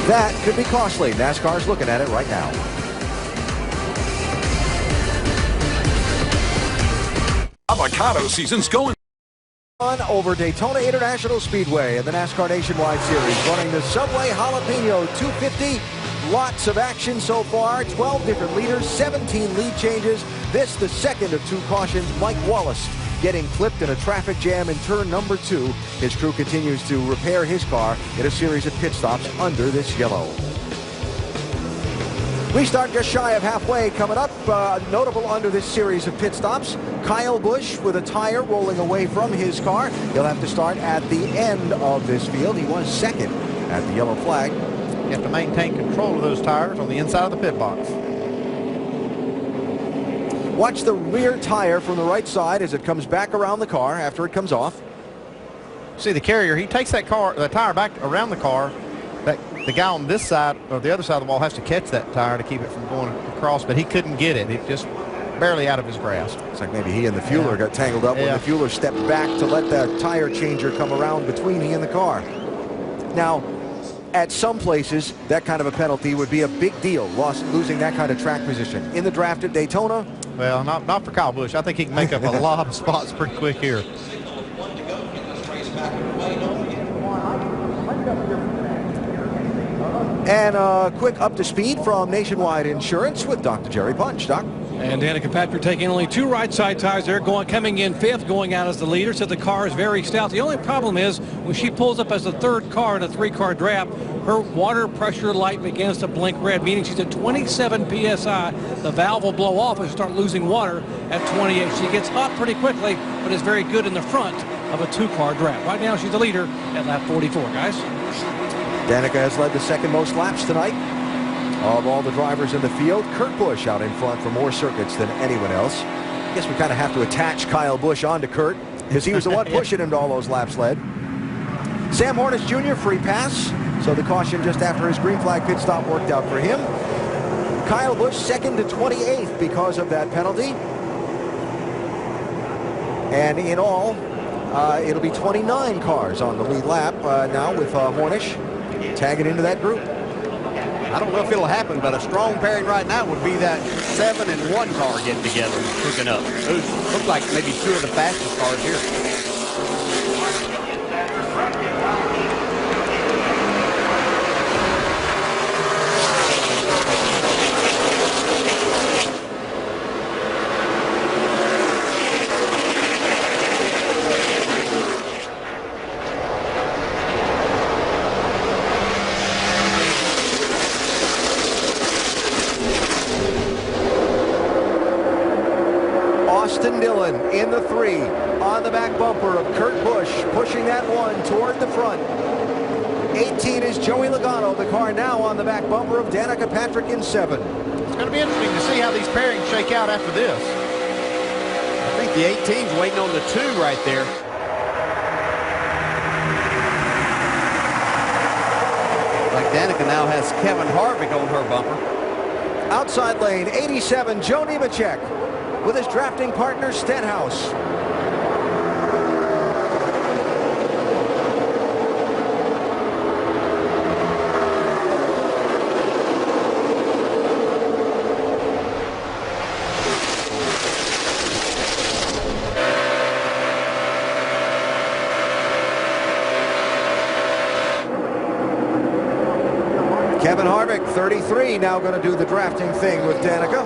That could be costly. NASCAR's looking at it right now. Avocado season's going on over Daytona International Speedway in the NASCAR Nationwide Series, running the Subway Jalapeño 250. Lots of action so far. 12 different leaders, 17 lead changes. This the second of 2 cautions. Mike Wallace getting clipped in a traffic jam in turn number 2. His crew continues to repair his car in a series of pit stops under this yellow. We start just shy of halfway. Coming up, notable under this series of pit stops, Kyle Busch with a tire rolling away from his car. He'll have to start at the end of this field. He was second at the yellow flag. You have to maintain control of those tires on the inside of the pit box. Watch the rear tire from the right side as it comes back around the car after it comes off. See the carrier, he takes the tire back around the car. The guy on this side or the other side of the wall has to catch that tire to keep it from going across, but he couldn't get it. It just barely out of his grasp. It's like maybe he and the fueler got tangled up when the fueler stepped back to let the tire changer come around between he and the car. Now, at some places, that kind of a penalty would be a big deal, losing that kind of track position. In the draft at Daytona? Well, not for Kyle Busch. I think he can make up a lot of spots pretty quick here. And a quick up to speed from Nationwide Insurance with Dr. Jerry Punch. Doc? And Danica Patrick taking only 2 right side tires there, coming in 5th, going out as the leader. So the car is very stout. The only problem is when she pulls up as the 3rd car in a 3-car draft, her water pressure light begins to blink red, meaning she's at 27 psi. The valve will blow off and start losing water at 28. She gets hot pretty quickly, but is very good in the front of a 2-car draft. Right now she's the leader at lap 44, guys. Danica has led the second most laps tonight of all the drivers in the field. Kurt Busch out in front for more circuits than anyone else. I guess we kind of have to attach Kyle Busch onto Kurt because he was the one pushing him to all those laps led. Sam Hornish Jr. free pass, so the caution just after his green flag pit stop worked out for him. Kyle Busch second to 28th because of that penalty. And in all, it'll be 29 cars on the lead lap now with Hornish tagging into that group. I don't know if it'll happen, but a strong pairing right now would be that 7 and 1 car getting together, hooking up. Those look like maybe 2 of the fastest cars here. In the 3 on the back bumper of Kurt Busch, pushing that 1 toward the front. 18 is Joey Logano, the car now on the back bumper of Danica Patrick in 7. It's going to be interesting to see how these pairings shake out after this. I think the 18's waiting on the 2 right there. Like Danica now has Kevin Harvick on her bumper. Outside lane, 87, Joe Nemechek with his drafting partner Stenhouse. Kevin Harvick, 33, now going to do the drafting thing with Danica.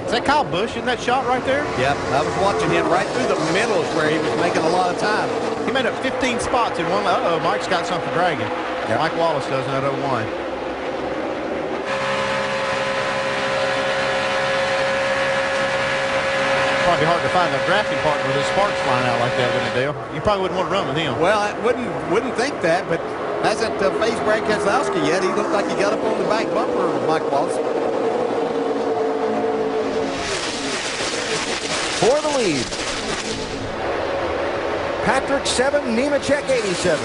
Is that Kyle Busch in that shot right there? Yep, I was watching him right through the middle is where he was making a lot of time. He made up 15 spots in one. Uh-oh, Mike's got something dragging. Yep. Mike Wallace does in that 01. Probably hard to find a drafting partner with his sparks flying out like that, wouldn't it, Dale? You probably wouldn't want to run with him. Well, I wouldn't think that, but hasn't faced Brad Keselowski yet. He looked like he got up on the back bumper of Mike Wallace. For the lead, Patrick 7, Nemechek 87.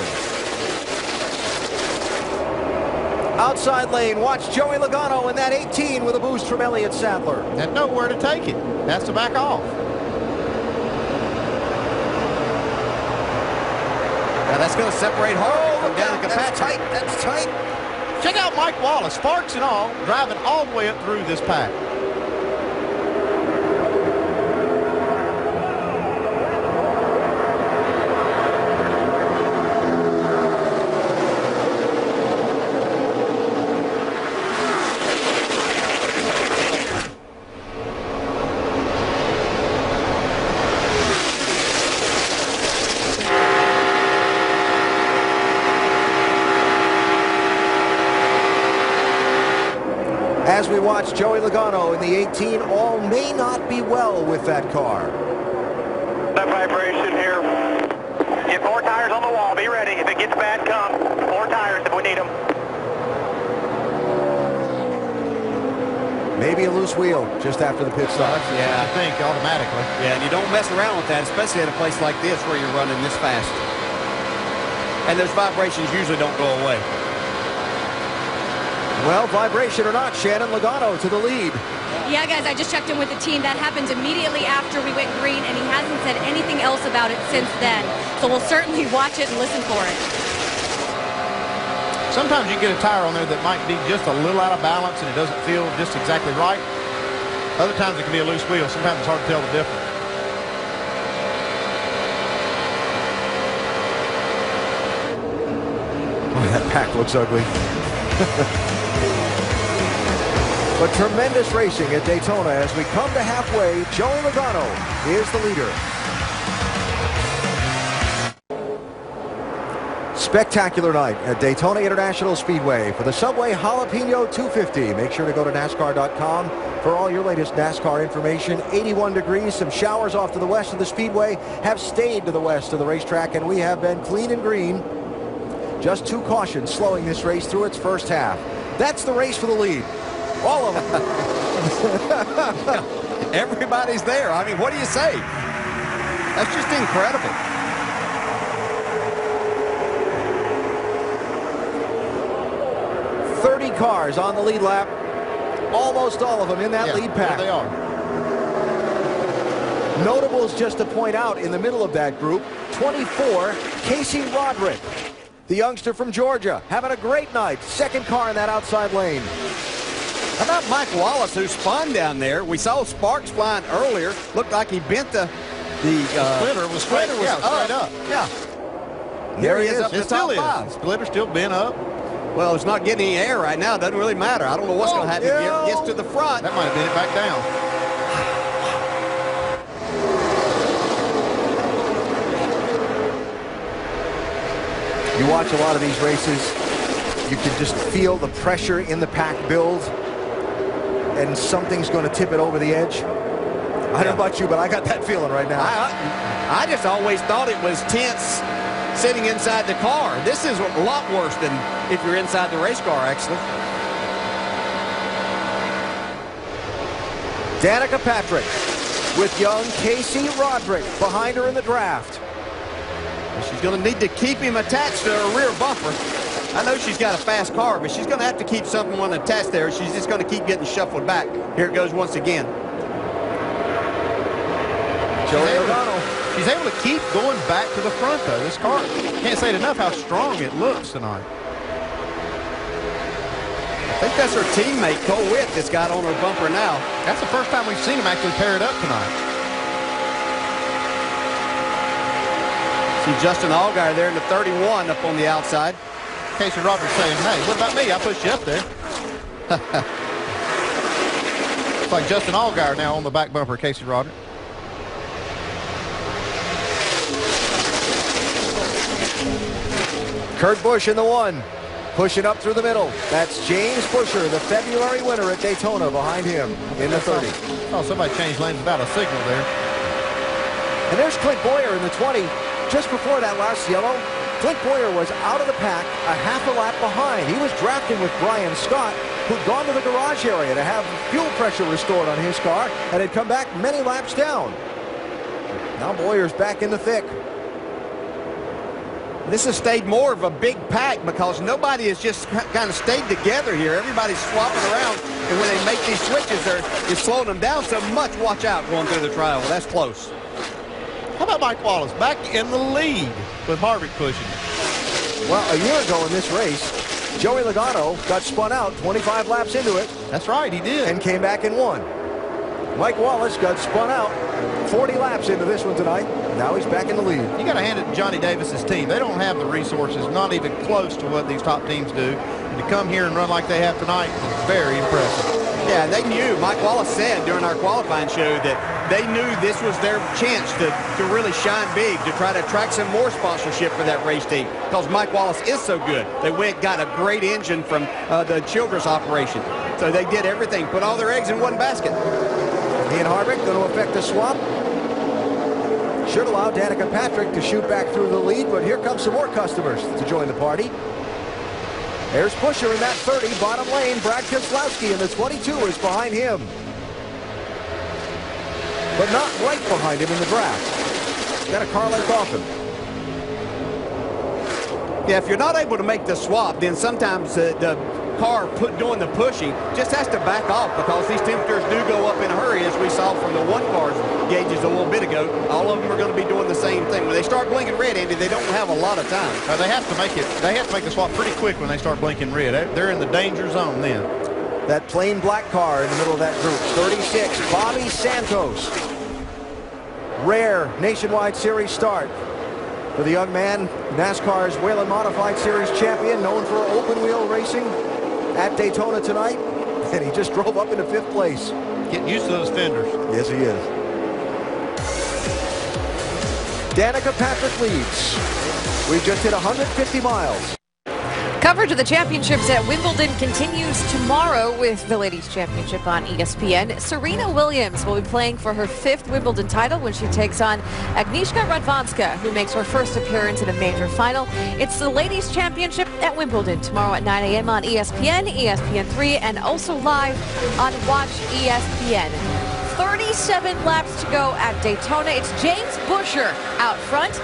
Outside lane, watch Joey Logano in that 18 with a boost from Elliott Sadler. Had nowhere to take it. Has to back off. Now that's going to separate Harvick from Danica That's Patrick. tight. That's tight. Check out Mike Wallace, sparks and all, driving all the way up through this pack. As we watch Joey Logano in the 18, all may not be well with that car. That vibration here. Get 4 tires on the wall. Be ready. If it gets bad, come. 4 tires if we need them. Maybe a loose wheel just after the pit stop. Yeah, I think automatically. Yeah, and you don't mess around with that, especially at a place like this where you're running this fast. And those vibrations usually don't go away. Well, vibration or not, Shannon, Logano to the lead. Yeah, guys, I just checked in with the team. That happened immediately after we went green, and he hasn't said anything else about it since then. So we'll certainly watch it and listen for it. Sometimes you get a tire on there that might be just a little out of balance and it doesn't feel just exactly right. Other times it can be a loose wheel. Sometimes it's hard to tell the difference. Boy, that pack looks ugly. But tremendous racing at Daytona as we come to halfway. Joey Logano is the leader. Spectacular night at Daytona International Speedway for the Subway Jalapeño 250. Make sure to go to NASCAR.com for all your latest NASCAR information. 81 degrees, some showers off to the west of the Speedway have stayed to the west of the racetrack, and we have been clean and green. Just 2 cautions slowing this race through its first half. That's the race for the lead. All of them. Everybody's there. I mean, what do you say? That's just incredible. Cars on the lead lap. Almost all of them in that lead pack. There they are. Notables just to point out in the middle of that group, 24, Casey Roderick, the youngster from Georgia, having a great night. Second car in that outside lane. How about Mike Wallace, who spun down there? We saw sparks flying earlier. Looked like he bent the splitter was straight up. Yeah. There he is up up the It still top is. 5. Splitter's still bent up. Well, it's not getting any air right now. It doesn't really matter. I don't know what's going to happen if it gets to the front. That might have bent it back down. You watch a lot of these races, you can just feel the pressure in the pack build, and something's going to tip it over the edge. I don't know about you, but I got that feeling right now. I just always thought it was tense sitting inside the car. This is a lot worse than if you're inside the race car, actually. Danica Patrick with young Casey Roderick behind her in the draft. She's going to need to keep him attached to her rear bumper. I know she's got a fast car, but she's going to have to keep someone attached there. She's just going to keep getting shuffled back. Here it goes once again. Joey Logano. She's able to keep going back to the front, though. This car, can't say it enough how strong it looks tonight. I think that's her teammate, Cole Witt, that's got on her bumper now. That's the first time we've seen him actually pair it up tonight. See Justin Allgaier there in the 31 up on the outside. Casey Roderick saying, hey, what about me? I pushed you up there. It's like Justin Allgaier now on the back bumper, Casey Roderick. Kurt Busch in the 1, pushing up through the middle. That's James Buescher, the February winner at Daytona, behind him in the 30. Oh, somebody changed lanes without a signal there. And there's Clint Boyer in the 20. Just before that last yellow, Clint Boyer was out of the pack a half a lap behind. He was drafting with Brian Scott, who'd gone to the garage area to have fuel pressure restored on his car and had come back many laps down. Now Boyer's back in the thick. This has stayed more of a big pack because nobody has just kind of stayed together here. Everybody's swapping around, and when they make these switches, it's slowing them down so much. Watch out going through the trial. Well, that's close. How about Mike Wallace back in the lead with Harvick pushing? Well, a year ago in this race, Joey Logano got spun out 25 laps into it. That's right, he did. And came back and won. Mike Wallace got spun out 40 laps into this one tonight. Now he's back in the lead. You got to hand it to Johnny Davis's team. They don't have the resources, not even close to what these top teams do. And to come here and run like they have tonight is very impressive. Yeah, they knew. Mike Wallace said during our qualifying show that they knew this was their chance to really shine big, to try to attract some more sponsorship for that race team, because Mike Wallace is so good. They got a great engine from the Childress operation. So they did everything, put all their eggs in one basket. He and Harvick going to affect the swap. Should allow Danica Patrick to shoot back through the lead, but here comes some more customers to join the party. There's Buscher in that 30, bottom lane. Brad Keselowski in the 22 is behind him. But not right behind him in the draft. Got a car length off him. Yeah, if you're not able to make the swap, then sometimes the car doing the pushing just has to back off, because these temperatures do go up in a hurry, as we saw from the one car's gauges a little bit ago. All of them are going to be doing the same thing. When they start blinking red, Andy, they don't have a lot of time. They have to make it. They have to make the swap pretty quick when they start blinking red. They're in the danger zone then. That plain black car in the middle of that group, 36, Bobby Santos. Rare Nationwide Series start for the young man, NASCAR's Whelen Modified Series champion, known for open wheel racing at Daytona tonight, and he just drove up into 5th place. Getting used to those fenders. Yes, he is. Danica Patrick leads. We've just hit 150 miles. Coverage of the championships at Wimbledon continues tomorrow with the Ladies' Championship on ESPN. Serena Williams will be playing for her 5th Wimbledon title when she takes on Agnieszka Radwanska, who makes her first appearance in a major final. It's the Ladies' Championship at Wimbledon tomorrow at 9 a.m. on ESPN, ESPN3, and also live on Watch ESPN. 37 laps to go at Daytona. It's James Buscher out front,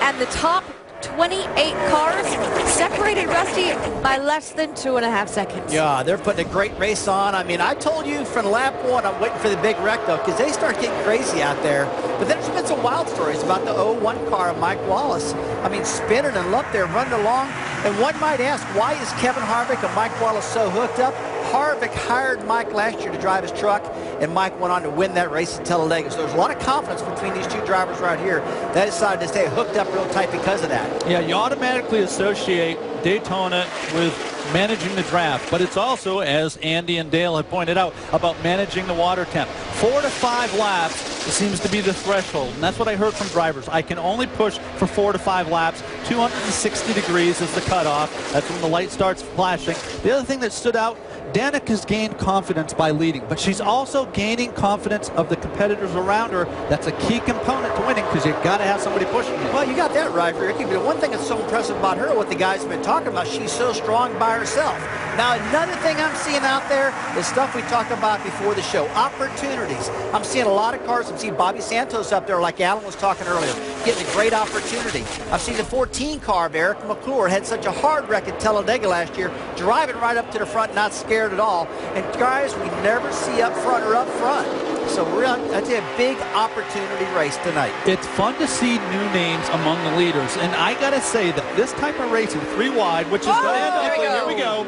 and the top 28 cars separated, Rusty, by less than 2.5 seconds. Yeah, they're putting a great race on. I mean, I told you from lap 1, I'm waiting for the big wreck, though, because they start getting crazy out there. But then there's been some wild stories about the 01 car of Mike Wallace. I mean, spinning and up there, running along. And one might ask, why is Kevin Harvick and Mike Wallace so hooked up? Harvick hired Mike last year to drive his truck, and Mike went on to win that race at Talladega. So there's a lot of confidence between these two drivers right here. They decided to stay hooked up real tight because of that. Yeah, you automatically associate Daytona with managing the draft, but it's also, as Andy and Dale have pointed out, about managing the water temp. 4 to 5 laps seems to be the threshold, and that's what I heard from drivers. I can only push for 4 to 5 laps. 260 degrees is the cutoff. That's when the light starts flashing. The other thing that stood out, Danica's gained confidence by leading, but she's also gaining confidence of the competitors around her. That's a key component to winning, because you've got to have somebody pushing you. Well, you got that right, Ricky. But one thing that's so impressive about her, what the guys have been talking about, she's so strong by herself. Now, another thing I'm seeing out there is stuff we talked about before the show, opportunities. I'm seeing a lot of cars. I'm seeing Bobby Santos up there, like Alan was talking earlier, getting a great opportunity. I've seen the 14 car of Eric McClure, had such a hard wreck at Talladega last year, driving right up to the front, not scared at all. And guys, we never see up front or up front. So that's a big opportunity race tonight. It's fun to see new names among the leaders, and I gotta say that this type of racing, 3 wide, which is here we go.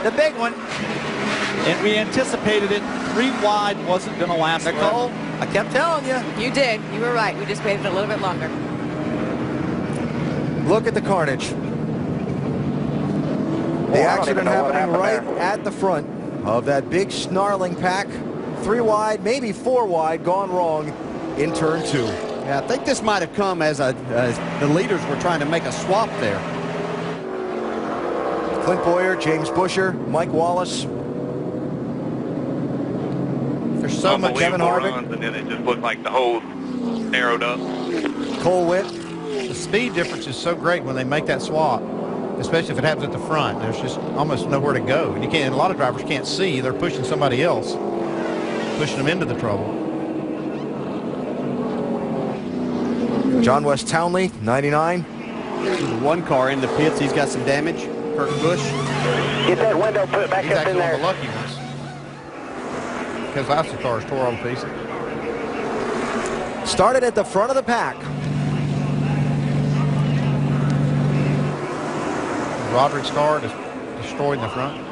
The big one. And we anticipated it. 3 wide wasn't going to last. Nicole, I kept telling you. You did. You were right. We just waited a little bit longer. Look at the carnage. The accident happening right at the front of that big snarling pack. 3 wide, maybe 4 wide, gone wrong in turn 2. Yeah, I think this might have come as the leaders were trying to make a swap there. Clint Boyer, James Buscher, Mike Wallace. There's so much. Kevin Harvick. And then it just looked like the hole narrowed up. Cole Witt. The speed difference is so great when they make that swap, especially if it happens at the front. There's just almost nowhere to go. And you can't, a lot of drivers can't see. They're pushing somebody else, pushing them into the trouble. John West Townley, 99. One car in the pits, he's got some damage. Kurt Busch. Get that window put back He's up in actually there. one of the lucky ones. Because last car's tore all to pieces. Started at the front of the pack. Roderick's car destroyed in the front.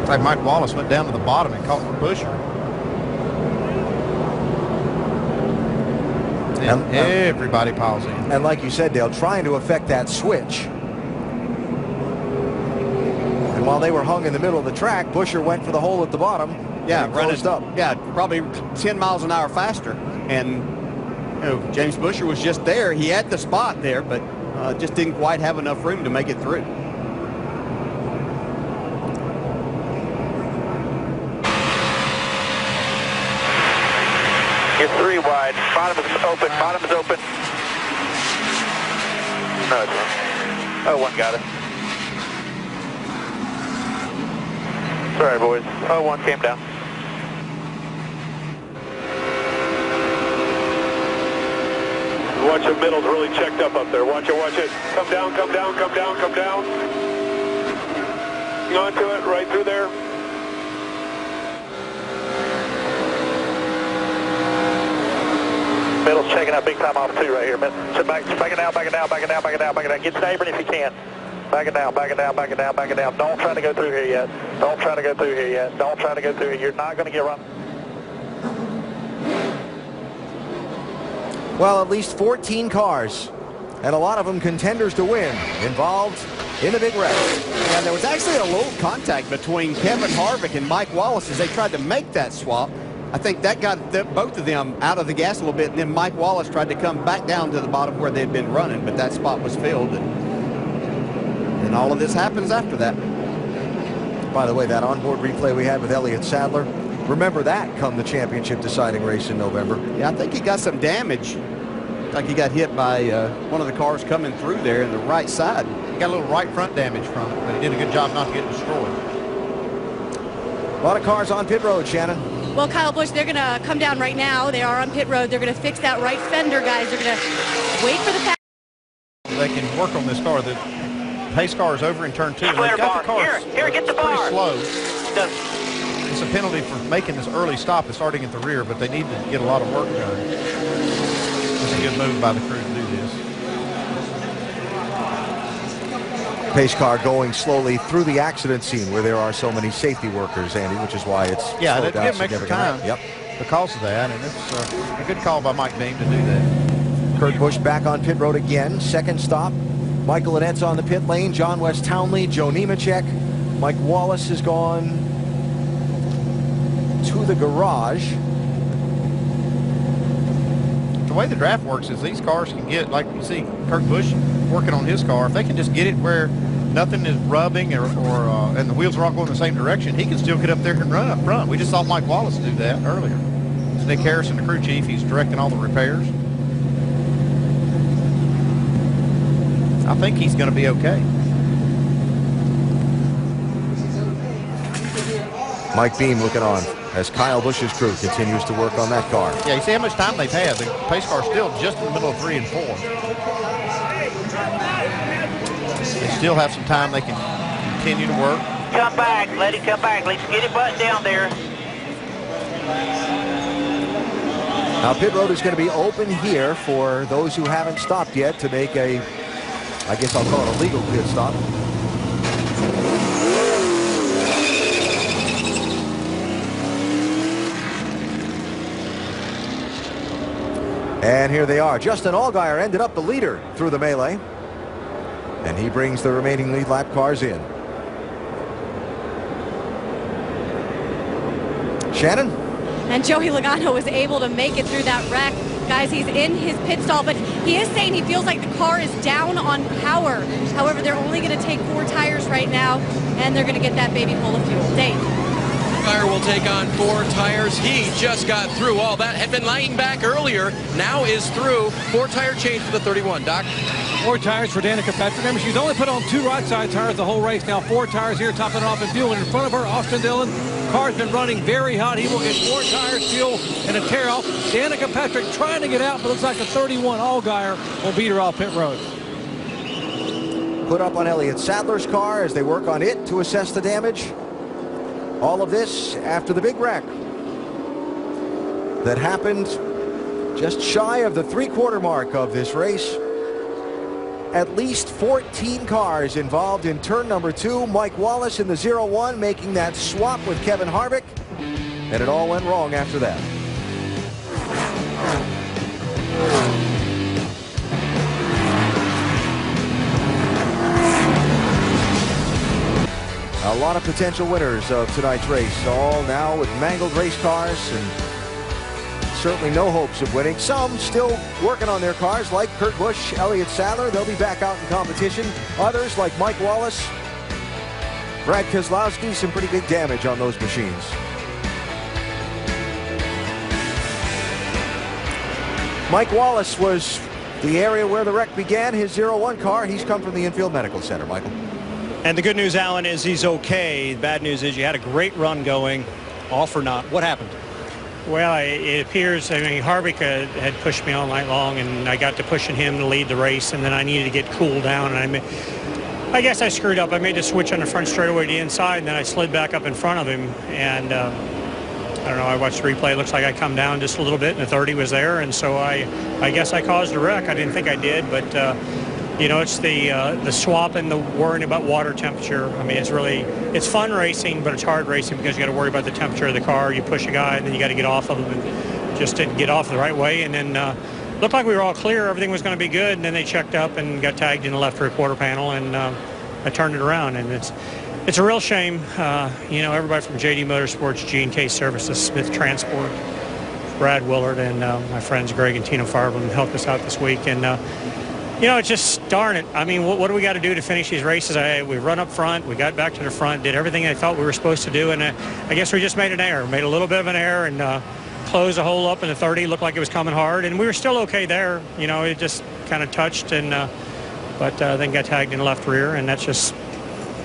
Like Mike Wallace went down to the bottom and caught Busher. And everybody piles in. And like you said, Dale, trying to affect that switch. And while they were hung in the middle of the track, Busher went for the hole at the bottom. Yeah, closed up. Yeah, probably 10 miles an hour faster. And James Busher was just there. He had the spot there, but just didn't quite have enough room to make it through. You're 3 wide. Bottom is open. Bottom is open. No, it's not. Oh, one got it. Sorry, boys. Oh, one came down. Watch the middle's really checked up there. Watch it, watch it. Come down, come down, come down, come down. Hang on to it, right through there. Middle's checking out big time off too right here. So back it down, back it down, back it down, back it down, back it down. Get neighboring if you can. Back it down, back it down, back it down, back it down. Don't try to go through here yet. Don't try to go through here yet. Don't try to go through here. You're not going to get run. Well, at least 14 cars, and a lot of them contenders to win, involved in the big wreck. Yeah, there was actually a low contact between Kevin Harvick and Mike Wallace as they tried to make that swap. I think that got both of them out of the gas a little bit, and then Mike Wallace tried to come back down to the bottom where they'd been running, but that spot was filled, and all of this happens after that. By the way, that onboard replay we had with Elliott Sadler, remember that come the championship deciding race in November. Yeah, I think he got some damage. Like he got hit by one of the cars coming through there in the right side. He got a little right front damage from it, but he did a good job not to get destroyed. A lot of cars on pit road, Shannon. Well, Kyle Busch, they're going to come down right now. They are on pit road. They're going to fix that right fender, guys. They're going to wait for the pass. They can work on this car. The pace car is over in turn 2. And they've got the car here, get the bar. Pretty slow. It's a penalty for making this early stop and starting at the rear, but they need to get a lot of work done. It's a good move by the crew to do this. Pace car going slowly through the accident scene where there are so many safety workers, Andy, which is why it's yeah, slowed they down give them extra time. Yep. Because of that, and it's a good call by Mike Beam to do that. Kurt Busch back on pit road again. Second stop. Michael Annette's on the pit lane. John West Townley, Joe Nemechek. Mike Wallace has gone to the garage. The way the draft works is these cars can get, like you see Kurt Busch working on his car, if they can just get it where nothing is rubbing and the wheels are all going the same direction, he can still get up there and run up front. We just saw Mike Wallace do that earlier. It's Nick Harrison, the crew chief. He's directing all the repairs. I think he's going to be okay. Mike Beam looking on as Kyle Busch's crew continues to work on that car. Yeah, you see how much time they've had. The pace car's still just in the middle of 3 and 4. They still have some time they can continue to work. Come back. Let it come back. Let's get it buttoned down there. Now pit road is going to be open here for those who haven't stopped yet to make a, I guess I'll call it a legal pit stop. And here they are. Justin Allgaier ended up the leader through the melee. And he brings the remaining lead lap cars in. Shannon? And Joey Logano was able to make it through that wreck. Guys, he's in his pit stall, but he is saying he feels like the car is down on power. However, they're only going to take 4 tires right now, and they're going to get that baby full of fuel. Dave. Allgaier will take on 4 tires. He just got through all that. Had been lying back earlier. Now is through. 4-tire change for the 31. Doc? 4 tires for Danica Patrick. Remember, she's only put on 2 right side tires the whole race. Now 4 tires here, topping it off in fuel. And in front of her, Austin Dillon. Car's been running very hot. He will get 4 tires, fuel, and a tear off. Danica Patrick trying to get out, but looks like the 31 Allgaier will beat her off pit road. Put up on Elliott Sadler's car as they work on it to assess the damage. All of this after the big wreck that happened just shy of the 3/4 mark of this race. At least 14 cars involved in turn number 2. Mike Wallace in the 0-1 making that swap with Kevin Harvick, and it all went wrong after that. A lot of potential winners of tonight's race, all now with mangled race cars and certainly no hopes of winning. Some still working on their cars, like Kurt Busch, Elliott Sadler. They'll be back out in competition. Others, like Mike Wallace, Brad Keselowski, some pretty big damage on those machines. Mike Wallace was the area where the wreck began. His 0-1 car, he's come from the Infield Medical Center. Michael. And the good news, Alan, is he's okay. The bad news is you had a great run going, all for naught. What happened? Well, it appears, I mean, Harvick had pushed me all night long, and I got to pushing him to lead the race, and then I needed to get cooled down, and I guess I screwed up. I made the switch on the front straightaway to the inside, and then I slid back up in front of him, and I don't know, I watched the replay. It looks like I come down just a little bit, and the 30 was there, and so I guess I caused a wreck. I didn't think I did, but you know, it's the swap and the worrying about water temperature. I mean, it's fun racing, but it's hard racing because you got to worry about the temperature of the car. You push a guy, and then you got to get off of him, and just didn't get off the right way. And then looked like we were all clear. Everything was going to be good, and then they checked up and got tagged in the left rear quarter panel, and I turned it around. And it's a real shame. You know, everybody from JD Motorsports, G&K Services, Smith Transport, Brad Willard, and my friends Greg and Tina Farben helped us out this week. And you know, it's just, darn it. I mean, what do we got to do to finish these races? We run up front. We got back to the front, did everything I thought we were supposed to do, and I guess we just made an error, made a little bit of an error, and closed the hole up in the 30. Looked like it was coming hard, and we were still okay there. You know, it just kind of touched, and but then got tagged in the left rear, and that's just,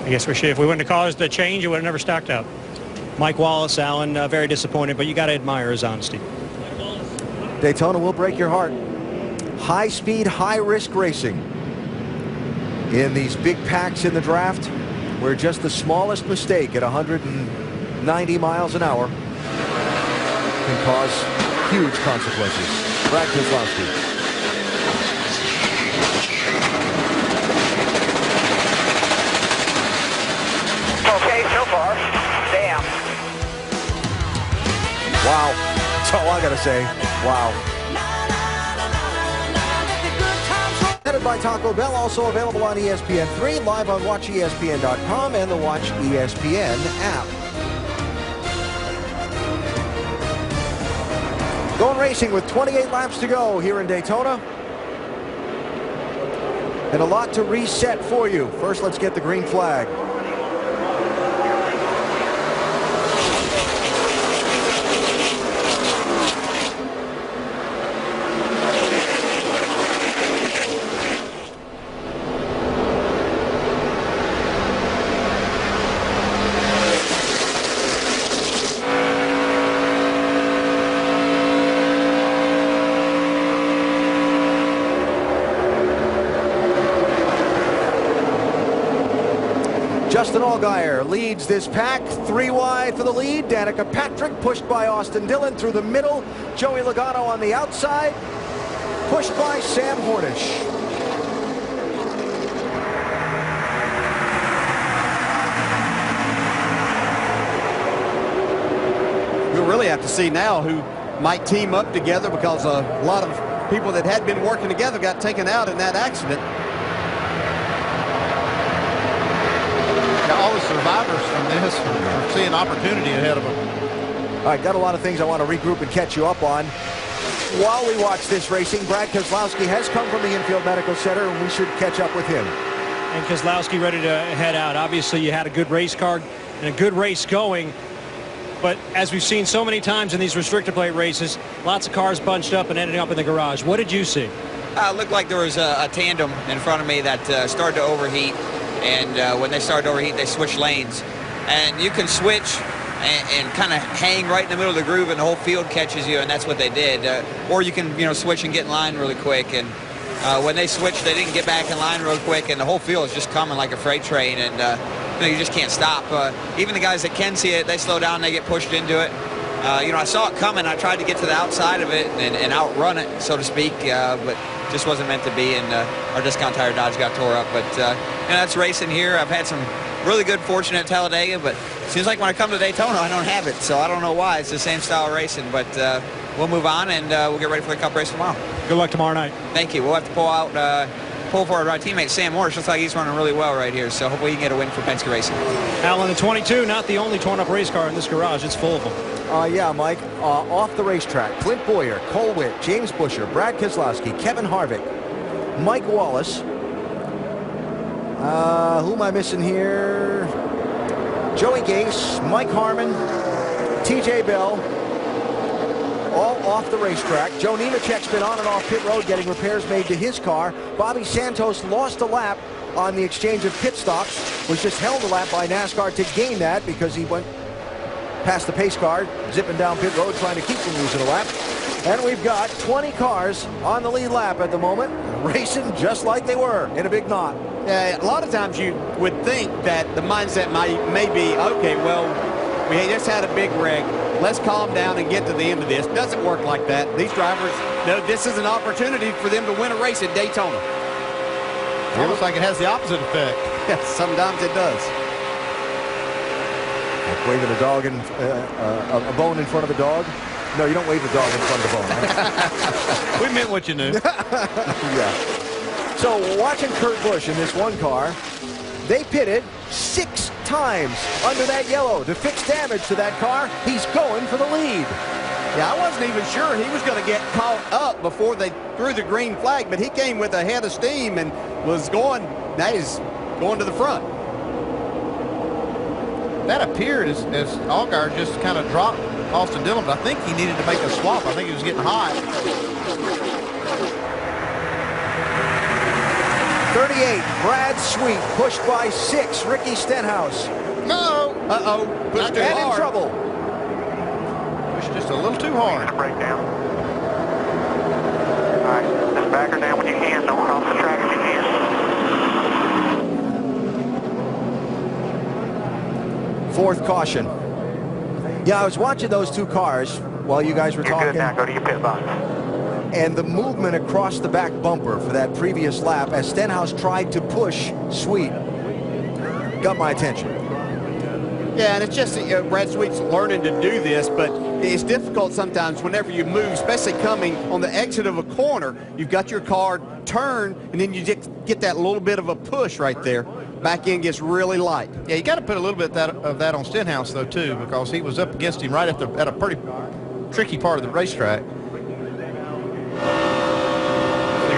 I guess we should. If we wouldn't have caused the change, it would have never stacked up. Mike Wallace, Alan, very disappointed, but you got to admire his honesty. Daytona will break your heart. High-speed, high-risk racing in these big packs in the draft, where just the smallest mistake at 190 miles an hour can cause huge consequences. Brad Keselowski. Okay, so far. Damn. Wow. That's all I got to say. Wow. Presented by Taco Bell, also available on ESPN3, live on WatchESPN.com and the Watch ESPN app. Going racing with 28 laps to go here in Daytona. And a lot to reset for you. First, let's get the green flag. Justin Allgaier leads this pack, 3 wide for the lead. Danica Patrick pushed by Austin Dillon through the middle. Joey Logano on the outside, pushed by Sam Hornish. We'll really have to see now who might team up together, because a lot of people that had been working together got taken out in that accident. All the survivors from this are seeing opportunity ahead of them. All right, got a lot of things I want to regroup and catch you up on. While we watch this racing, Brad Keselowski has come from the Infield Medical Center, and we should catch up with him. And Keselowski ready to head out. Obviously, you had a good race car and a good race going. but as we've seen so many times in these restrictor plate races, lots of cars bunched up and ending up in the garage. What did you see? It looked like there was a tandem in front of me that started to overheat, and when they started to overheat, they switched lanes. And you can switch and kind of hang right in the middle of the groove, and the whole field catches you, and that's what they did. Or you can, switch and get in line really quick. And when they switched, they didn't get back in line real quick, and the whole field is just coming like a freight train, and you just can't stop. Even the guys that can see it, they slow down, they get pushed into it. I saw it coming. I tried to get to the outside of it and outrun it, so to speak, but just wasn't meant to be, and our discount tire Dodge got tore up. But that's racing here. I've had some really good fortune at Talladega, but it seems like when I come to Daytona, I don't have it, so I don't know why. It's the same style of racing, but we'll move on, and we'll get ready for the Cup race tomorrow. Good luck tomorrow night. Thank you. We'll have to pull forward our teammate Sam Morris. Looks like he's running really well right here, so hopefully he can get a win for Penske Racing. Alan, the 22, not the only torn-up race car in this garage. It's full of them. Yeah, Mike. Off the racetrack, Clint Boyer, Cole Witt, James Busher, Brad Keselowski, Kevin Harvick, Mike Wallace. Who am I missing here? Joey Gase, Mike Harmon, TJ Bell, all off the racetrack. Joe Nemechek's been on and off pit road getting repairs made to his car. Bobby Santos lost a lap on the exchange of pit stops, was just held a lap by NASCAR to gain that because he went past the pace car, zipping down pit road trying to keep from losing a lap. And we've got 20 cars on the lead lap at the moment, racing just like they were in a big knot. A lot of times you would think that the mindset may be, okay, well, we just had a big wreck. Let's calm down and get to the end of this. Doesn't work like that. These drivers, this is an opportunity for them to win a race at Daytona. It looks like it has the opposite effect. Yes, sometimes it does. Like waving a dog and a bone in front of a dog. No, you don't wave a dog in front of a bone. Right? We meant what you knew. Yeah. So watching Kurt Busch in this one car, they pitted 6 times under that yellow to fix damage to that car. He's going for the lead. Yeah, I wasn't even sure he was going to get caught up before they threw the green flag, but he came with a head of steam and was going, now he's going to the front. That appeared as Allgaier just kind of dropped Austin Dillon, but I think he needed to make a swap. I think he was getting hot. 38, Brad Sweet, pushed by 6, Ricky Stenhouse. No! Uh-oh, pushed too hard. And in trouble. Pushed just a little too hard. Breakdown. All right, just back her down when you can. Don't cross the track if you can. Fourth caution. Yeah, I was watching those 2 cars while you guys were talking. You're good now. Go to your pit box. And the movement across the back bumper for that previous lap as Stenhouse tried to push Sweet got my attention. Yeah, and it's just Brad Sweet's learning to do this, but it's difficult sometimes whenever you move, especially coming on the exit of a corner. You've got your car turn, and then you get that little bit of a push right there. Back end gets really light. Yeah, you got to put a little bit of that on Stenhouse, though, too, because he was up against him right at a pretty tricky part of the racetrack.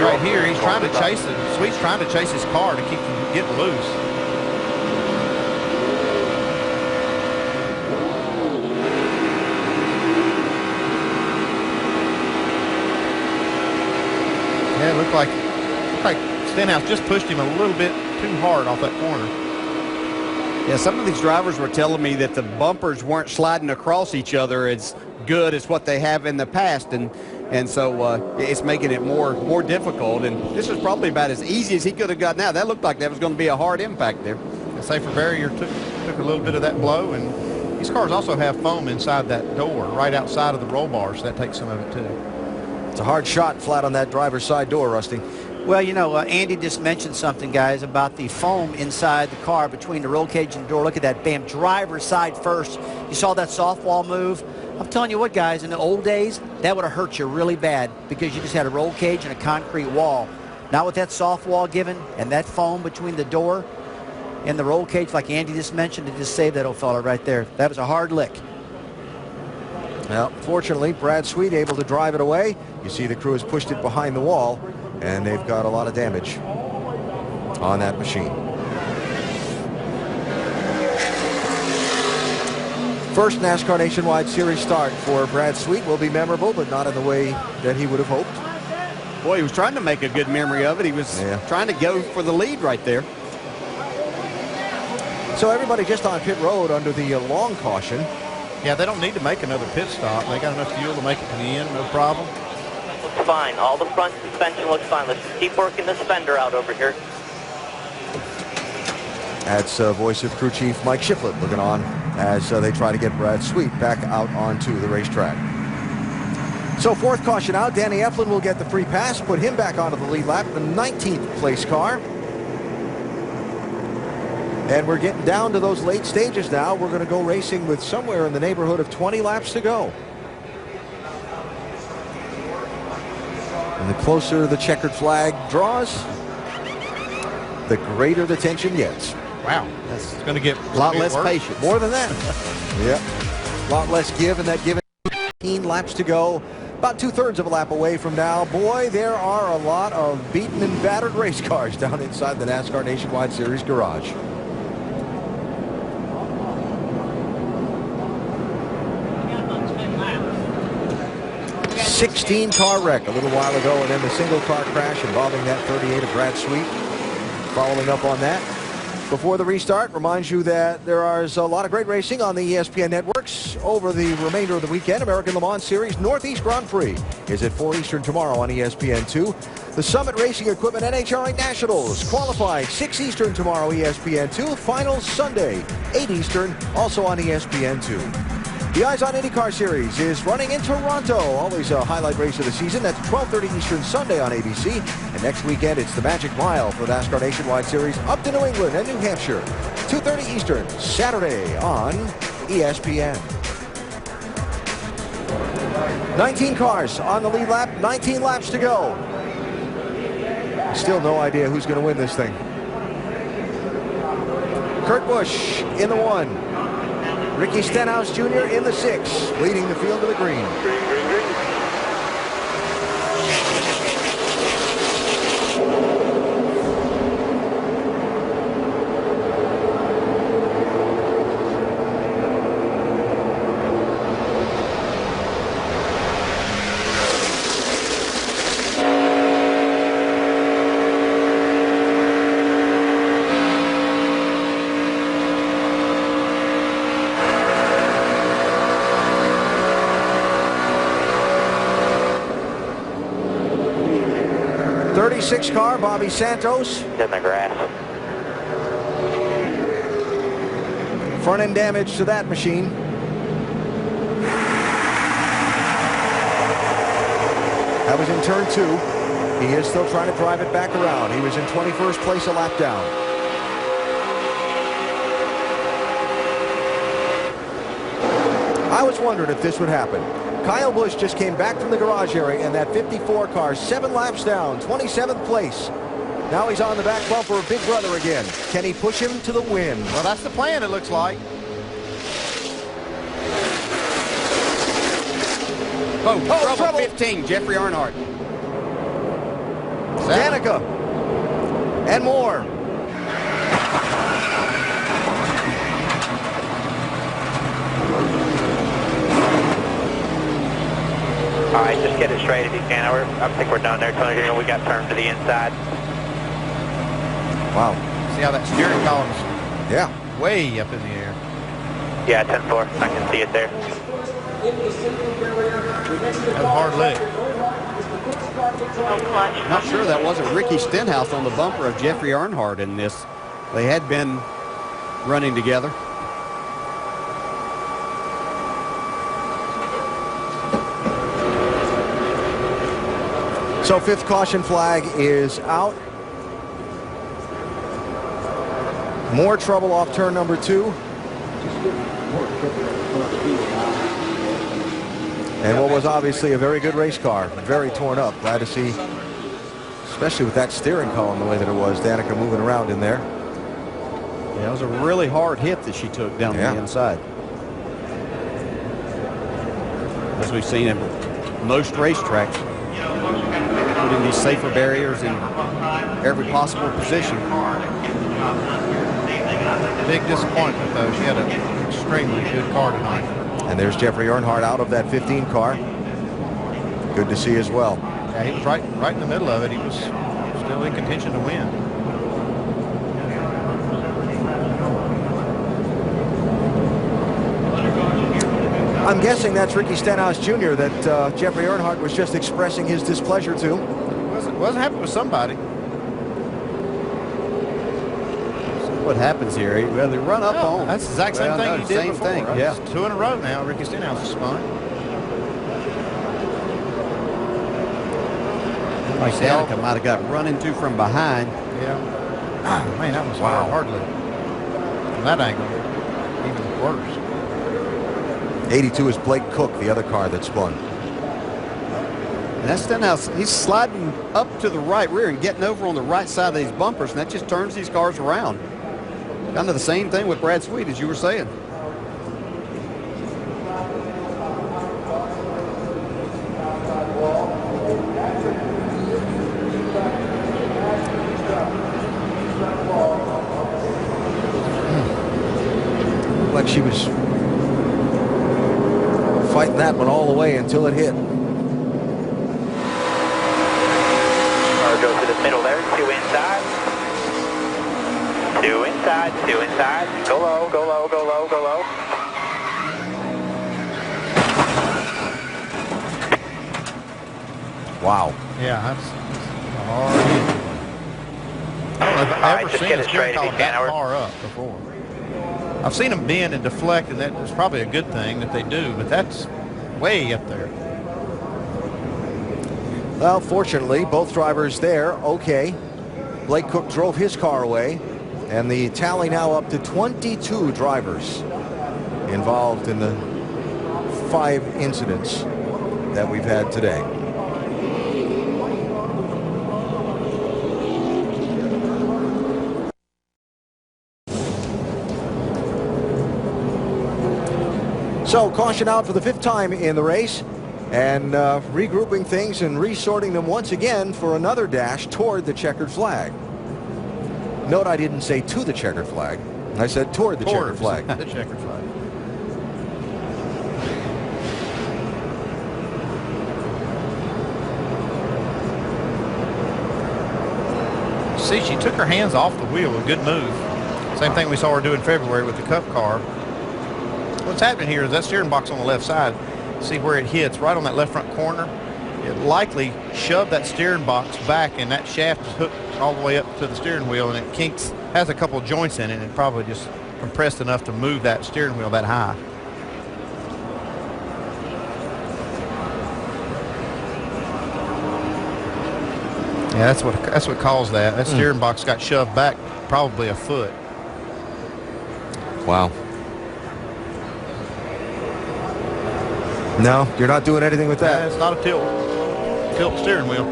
Right here, he's trying to chase it. Sweet's trying to chase his car to keep from getting loose. Yeah, it looked like Stenhouse just pushed him a little bit too hard off that corner. Yeah, some of these drivers were telling me that the bumpers weren't sliding across each other as good as what they have in the past, and so it's making it more difficult. And this was probably about as easy as he could have gotten out. That looked like that was going to be a hard impact there. The safer barrier took a little bit of that blow, and these cars also have foam inside that door, right outside of the roll bars. So that takes some of it too. It's a hard shot flat on that driver's side door, Rusty. Well, Andy just mentioned something, guys, about the foam inside the car between the roll cage and the door. Look at that, bam, driver's side first. You saw that softball move? I'm telling you what, guys, in the old days, that would have hurt you really bad because you just had a roll cage and a concrete wall. Now with that soft wall given and that foam between the door and the roll cage, like Andy just mentioned, it just saved that old fella right there. That was a hard lick. Well, fortunately, Brad Sweet able to drive it away. You see the crew has pushed it behind the wall, and they've got a lot of damage on that machine. First NASCAR Nationwide Series start for Brad Sweet will be memorable, but not in the way that he would have hoped. Boy, he was trying to make a good memory of it. He was trying to go for the lead right there. So everybody just on pit road under the long caution. Yeah, they don't need to make another pit stop. They got enough fuel to make it to the end, no problem. Looks fine. All the front suspension looks fine. Let's keep working this fender out over here. That's voice of crew chief Mike Shiflett looking on as they try to get Brad Sweet back out onto the racetrack. So fourth caution out, Danny Eflin will get the free pass, put him back onto the lead lap, the 19th place car. And we're getting down to those late stages now. We're going to go racing with somewhere in the neighborhood of 20 laps to go. And the closer the checkered flag draws, the greater the tension gets. Wow, that's going to get a lot less patience. More than that. Yeah, a lot less give, and that given 15 laps to go. About 2/3 of a lap away from now. Boy, there are a lot of beaten and battered race cars down inside the NASCAR Nationwide Series garage. car wreck a little while ago, and then the single car crash involving that 38 of Brad Sweet. Following up on that. Before the restart, reminds you that there is a lot of great racing on the ESPN networks over the remainder of the weekend. American Le Mans Series Northeast Grand Prix is at 4 Eastern tomorrow on ESPN2. The Summit Racing Equipment NHRA Nationals qualifying 6 Eastern tomorrow, ESPN2. Finals Sunday, 8 Eastern, also on ESPN2. The Eyes on IndyCar Series is running in Toronto. Always a highlight race of the season. That's 12:30 Eastern Sunday on ABC. And next weekend, it's the Magic Mile for the NASCAR Nationwide Series up to New England and New Hampshire. 2:30 Eastern, Saturday on ESPN. 19 cars on the lead lap, 19 laps to go. Still no idea who's going to win this thing. Kurt Busch in the 1. Ricky Stenhouse Jr. in the 6, leading the field to the green. Car, Bobby Santos. In the grass. Front end damage to that machine. That was in turn 2. He is still trying to drive it back around. He was in 21st place a lap down. I was wondering if this would happen. Kyle Busch just came back from the garage area, and that 54 car, 7 laps down, 27th place. Now he's on the back bumper of Big Brother again. Can he push him to the win? Well, that's the plan, it looks like. Oh, trouble 15, Jeffrey Earnhardt. Danica. And more. All right, just get it straight if you can. I think we're done there, Tony. We got turned to the inside. Wow. See how that steering column's way up in the air. Yeah, 10-4. I can see it there. That's a hard lick. Not sure that wasn't Ricky Stenhouse on the bumper of Jeffrey Earnhardt in this. They had been running together. So 5th caution flag is out. More trouble off turn number 2. And what was obviously a very good race car. Very torn up. Glad to see, especially with that steering column the way that it was, Danica moving around in there. Yeah, it was a really hard hit that she took down the inside. As we've seen in most racetracks, putting these safer barriers in every possible position. Big disappointment, though. She had an extremely good car tonight. And there's Jeffrey Earnhardt out of that 15 car. Good to see as well. Yeah, he was right in the middle of it. He was still in contention to win. I'm guessing that's Ricky Stenhouse Jr. that Jeffrey Earnhardt was just expressing his displeasure to. Wasn't happy with somebody. What happens here? Well, they run up on. That's the exact same thing he did same before. thing. Right? Yeah. It's 2 in a row now. Ricky Stenhouse has spun. Like Danica might have got run into from behind. Yeah. Man, that was hardly from that angle. Even worse. 82 is Blake Cook, the other car that spun. And that's Stenhouse. He's sliding up to the right rear and getting over on the right side of these bumpers, and that just turns these cars around. Kind of the same thing with Brad Sweet, as you were saying. Like she was fighting that one all the way until it hit. Go to the middle there, 2 inside. 2 inside, 2 inside. Go low, go low, go low, go low. Wow. Yeah, that's hard hit. I don't know if I've ever seen a steering column that far up before. I've seen them bend and deflect, and that is probably a good thing that they do, but that's way up there. Well, fortunately, both drivers there, okay. Blake Cook drove his car away, and the tally now up to 22 drivers involved in the 5 incidents that we've had today. So, caution out for the 5th time in the race. And regrouping things and resorting them once again for another dash toward the checkered flag. Note I didn't say to the checkered flag. I said toward the checkered flag. The checkered flag. See, she took her hands off the wheel. A good move. Same thing we saw her do in February with the Cup car. What's happening here is that steering box on the left side. See where it hits right on that left front corner. It likely shoved that steering box back, and that shaft is hooked all the way up to the steering wheel, and it kinks, has a couple of joints in it, and it probably just compressed enough to move that steering wheel that high. Yeah, that's what caused that. That steering box got shoved back probably a foot. Wow. No, you're not doing anything with that. It's not a tilt steering wheel.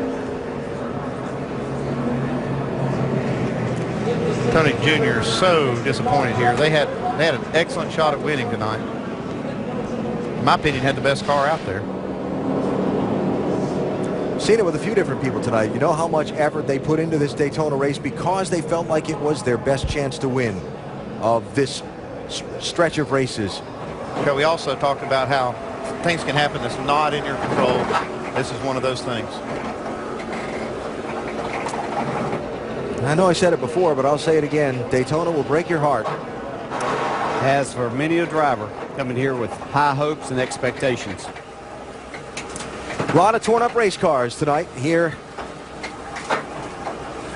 Tony Jr. is so disappointed here. They had an excellent shot at winning tonight. In my opinion, had the best car out there. Seen it with a few different people tonight. You know how much effort they put into this Daytona race because they felt like it was their best chance to win of this stretch of races. Okay, we also talked about how things can happen that's not in your control. This is one of those things. I know I said it before, but I'll say it again. Daytona will break your heart. As for many a driver coming here with high hopes and expectations. A lot of torn up race cars tonight here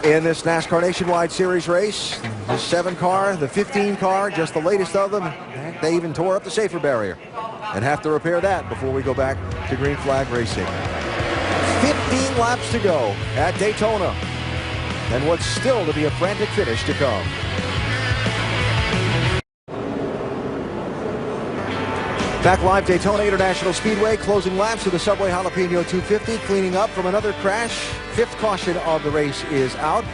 in this NASCAR Nationwide Series race. The 7 car, the 15 car, just the latest of them. They even tore up the safer barrier and have to repair that before we go back to green flag racing. 15 laps to go at Daytona, and what's still to be a frantic finish to come. Back live, Daytona International Speedway, closing laps of the Subway Jalapeño 250, cleaning up from another crash. 5th caution of the race is out.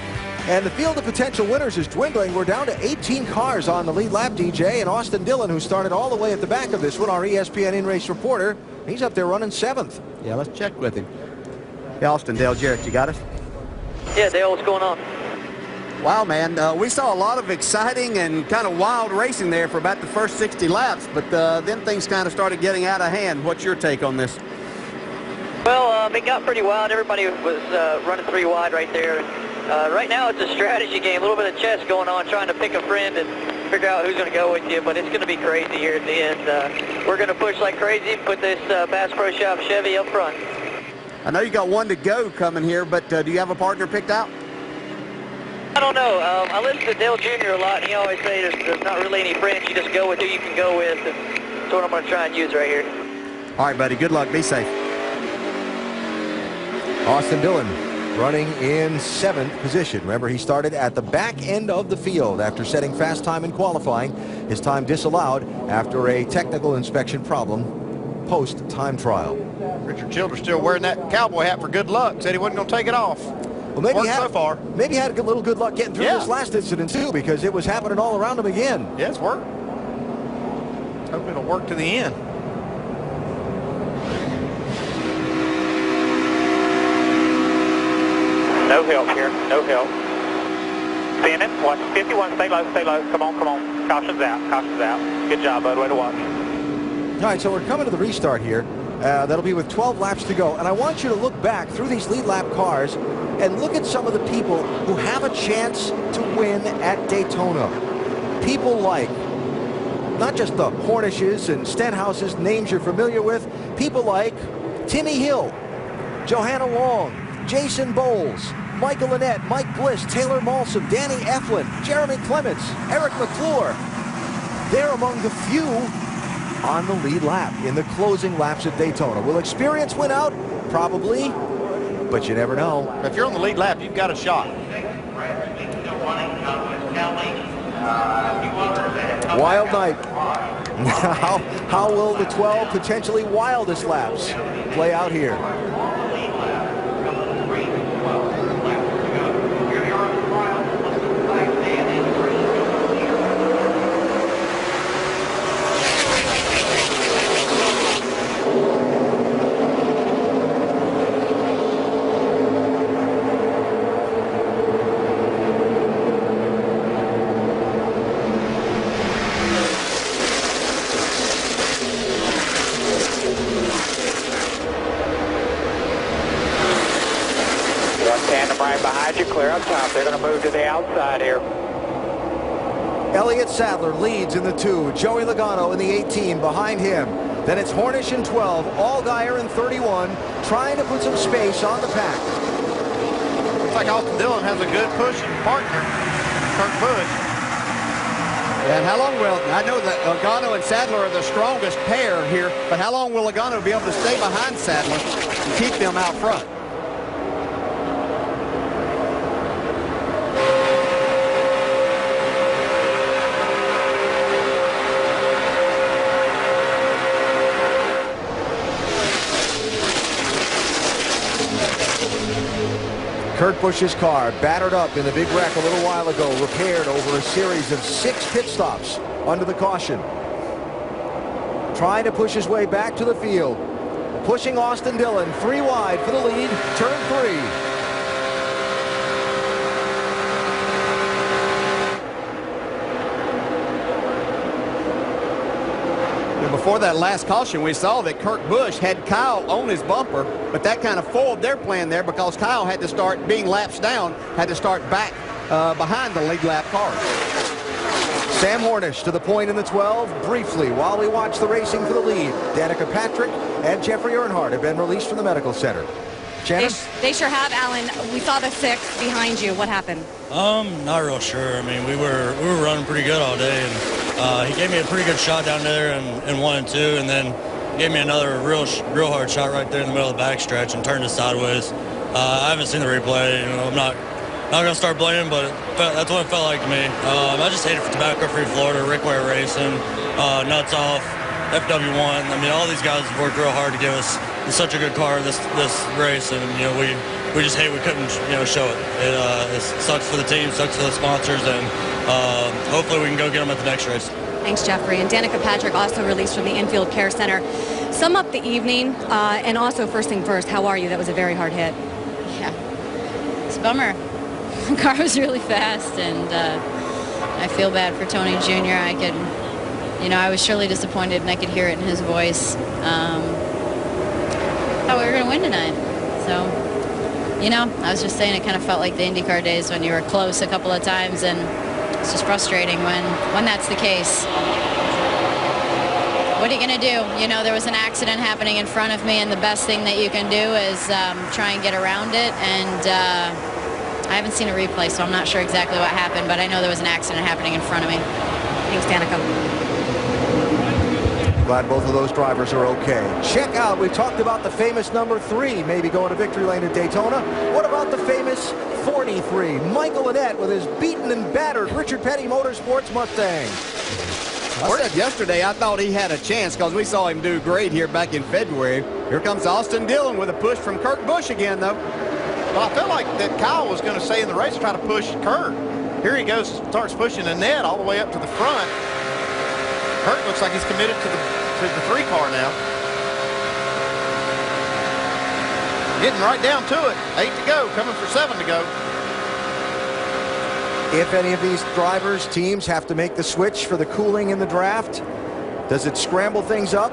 And the field of potential winners is dwindling. We're down to 18 cars on the lead lap, DJ. And Austin Dillon, who started all the way at the back of this one, our ESPN in-race reporter, he's up there running 7th. Yeah, let's check with him. Hey, Austin, Dale Jarrett, you got it? Yeah, Dale, what's going on? Wow, man, we saw a lot of exciting and kind of wild racing there for about the first 60 laps, but then things kind of started getting out of hand. What's your take on this? Well, it got pretty wild. Everybody was running 3 wide right there. Right now it's a strategy game, a little bit of chess going on, trying to pick a friend and figure out who's going to go with you, but it's going to be crazy here at the end. We're going to push like crazy and put this Bass Pro Shop Chevy up front. I know you got one to go coming here, but do you have a partner picked out? I don't know. I listen to Dale Jr. a lot, and he always says there's not really any friends. You just go with who you can go with, and that's what I'm going to try and use right here. All right, buddy. Good luck. Be safe. Austin Dillon running in 7th position. Remember, he started at the back end of the field after setting fast time in qualifying. His time disallowed after a technical inspection problem post-time trial. Richard Childress still wearing that cowboy hat for good luck. Said he wasn't going to take it off. Well, maybe so far. Maybe he had a little good luck getting through this last incident, too, because it was happening all around him again. Yeah, it's worked. Hope it'll work to the end. No help here, no help. Standing, watch 51, stay low, come on, caution's out, Good job, bud, way to watch. All right, so we're coming to the restart here. That'll be with 12 laps to go, and I want you to look back through these lead lap cars and look at some of the people who have a chance to win at Daytona. People like, not just the Hornishes and Stenhouses, names you're familiar with, people like Timmy Hill, Johanna Long, Jason Bowles, Michael Annette, Mike Bliss, Taylor Malsum, Danny Eflin, Jeremy Clements, Eric McClure. They're among the few on the lead lap in the closing laps at Daytona. Will experience win out? Probably, but you never know. If you're on the lead lap, you've got a shot. Wild night. How will the 12 potentially wildest laps play out here? Clear up top. They're going to move to the outside here. Elliott Sadler leads in the 2. Joey Logano in the 18 behind him. Then it's Hornish in 12. Allgaier in 31, trying to put some space on the pack. Looks like Austin Dillon has a good pushing partner, Kurt Busch. And how long will, I know that Logano and Sadler are the strongest pair here, but how long will Logano be able to stay behind Sadler and keep them out front? Kurt Busch's car battered up in the big wreck a little while ago, repaired over a series of 6 pit stops under the caution. Trying to push his way back to the field. Pushing Austin Dillon 3 wide for the lead, turn 3. Before that last caution, we saw that Kurt Busch had Kyle on his bumper, but that kind of foiled their plan there because Kyle had to start, being laps down, had to start back behind the lead lap cars. Sam Hornish to the point in the 12. Briefly, while we watch the racing for the lead, Danica Patrick and Jeffrey Earnhardt have been released from the medical center. Shannon? They sure have, Alan. We saw the 6 behind you. What happened? Not real sure. I mean, we were running pretty good all day, and he gave me a pretty good shot down there in 1 and 2, and then gave me another real hard shot right there in the middle of the backstretch and turned it sideways. I haven't seen the replay. You know, I'm not gonna start blaming, but that's what it felt like to me. I just hate it for tobacco-free Florida, Rick Ware Racing, Nuts Off, FW1. I mean, all these guys have worked real hard to give us such a good car this race, and you know we just hate we couldn't show it. It sucks for the team, sucks for the sponsors, and hopefully we can go get them at the next race. Thanks, Jeffrey. And Danica Patrick also released from the infield care center. Sum up the evening, and also first thing first, how are you? That was a very hard hit. Yeah, it's a bummer. The car was really fast, and I feel bad for Tony Jr. I could, I was surely disappointed, and I could hear it in his voice. Thought we were going to win tonight. So, I was just saying it kind of felt like the IndyCar days when you were close a couple of times, and it's just frustrating when that's the case. What are you going to do? There was an accident happening in front of me, and the best thing that you can do is try and get around it. And I haven't seen a replay, so I'm not sure exactly what happened, but I know there was an accident happening in front of me. Thanks, Danica. Glad both of those drivers are okay. Check out, we talked about the famous number 3, maybe going to victory lane at Daytona. What about the famous 43? Michael Annett with his beaten and battered Richard Petty Motorsports Mustang. I said yesterday I thought he had a chance because we saw him do great here back in February. Here comes Austin Dillon with a push from Kurt Busch again, though. Well, I felt like that Kyle was going to stay in the race, try to push Kurt. Here he goes, starts pushing Annett all the way up to the front. Kurt looks like he's committed to the 3 car now. Getting right down to it. 8 to go, coming for 7 to go. If any of these drivers, teams have to make the switch for the cooling in the draft, does it scramble things up?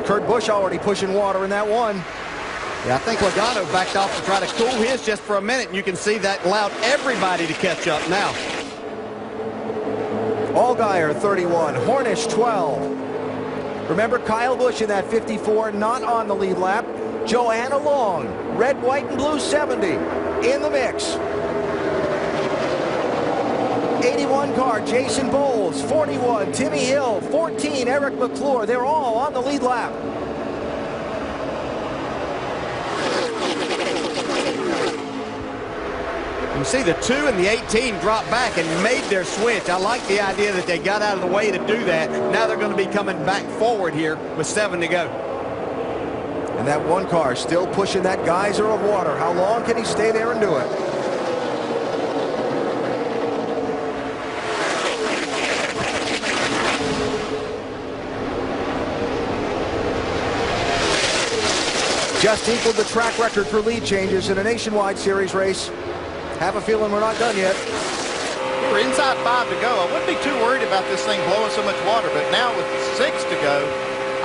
Kurt Busch already pushing water in that one. Yeah, I think Logano backed off to try to cool his just for a minute, and you can see that allowed everybody to catch up now. Allgaier 31, Hornish 12. Remember Kyle Busch in that 54, not on the lead lap. Joanna Long, red, white, and blue 70 in the mix. 81 car, Jason Bowles. 41, Timmy Hill. 14, Eric McClure. They're all on the lead lap. You see the 2 and the 18 drop back and made their switch. I like the idea that they got out of the way to do that. Now they're going to be coming back forward here with 7 to go. And that 1 car still pushing that geyser of water. How long can he stay there and do it? Just equaled the track record for lead changes in a nationwide series race. Have a feeling we're not done yet. We're inside 5 to go. I wouldn't be too worried about this thing blowing so much water, but now with 6 to go,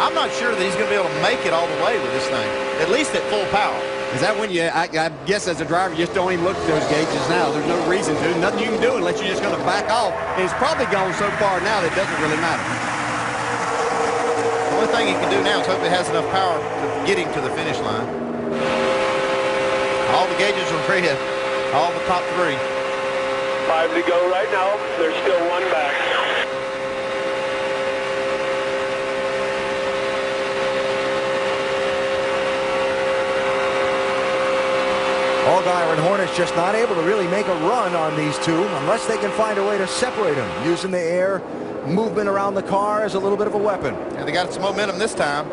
I'm not sure that he's going to be able to make it all the way with this thing, at least at full power. Is that when you, I guess as a driver, you just don't even look at those gauges now. There's no reason to. Nothing you can do unless you're just going to back off. And it's probably gone so far now that it doesn't really matter. The only thing he can do now is hope it has enough power to get him to the finish line. All the gauges are red. All the top 3. 5 to go right now. There's still 1 back. Allgaier and Hornish just not able to really make a run on these 2 unless they can find a way to separate them, using the air movement around the car as a little bit of a weapon. Yeah, they got some momentum this time.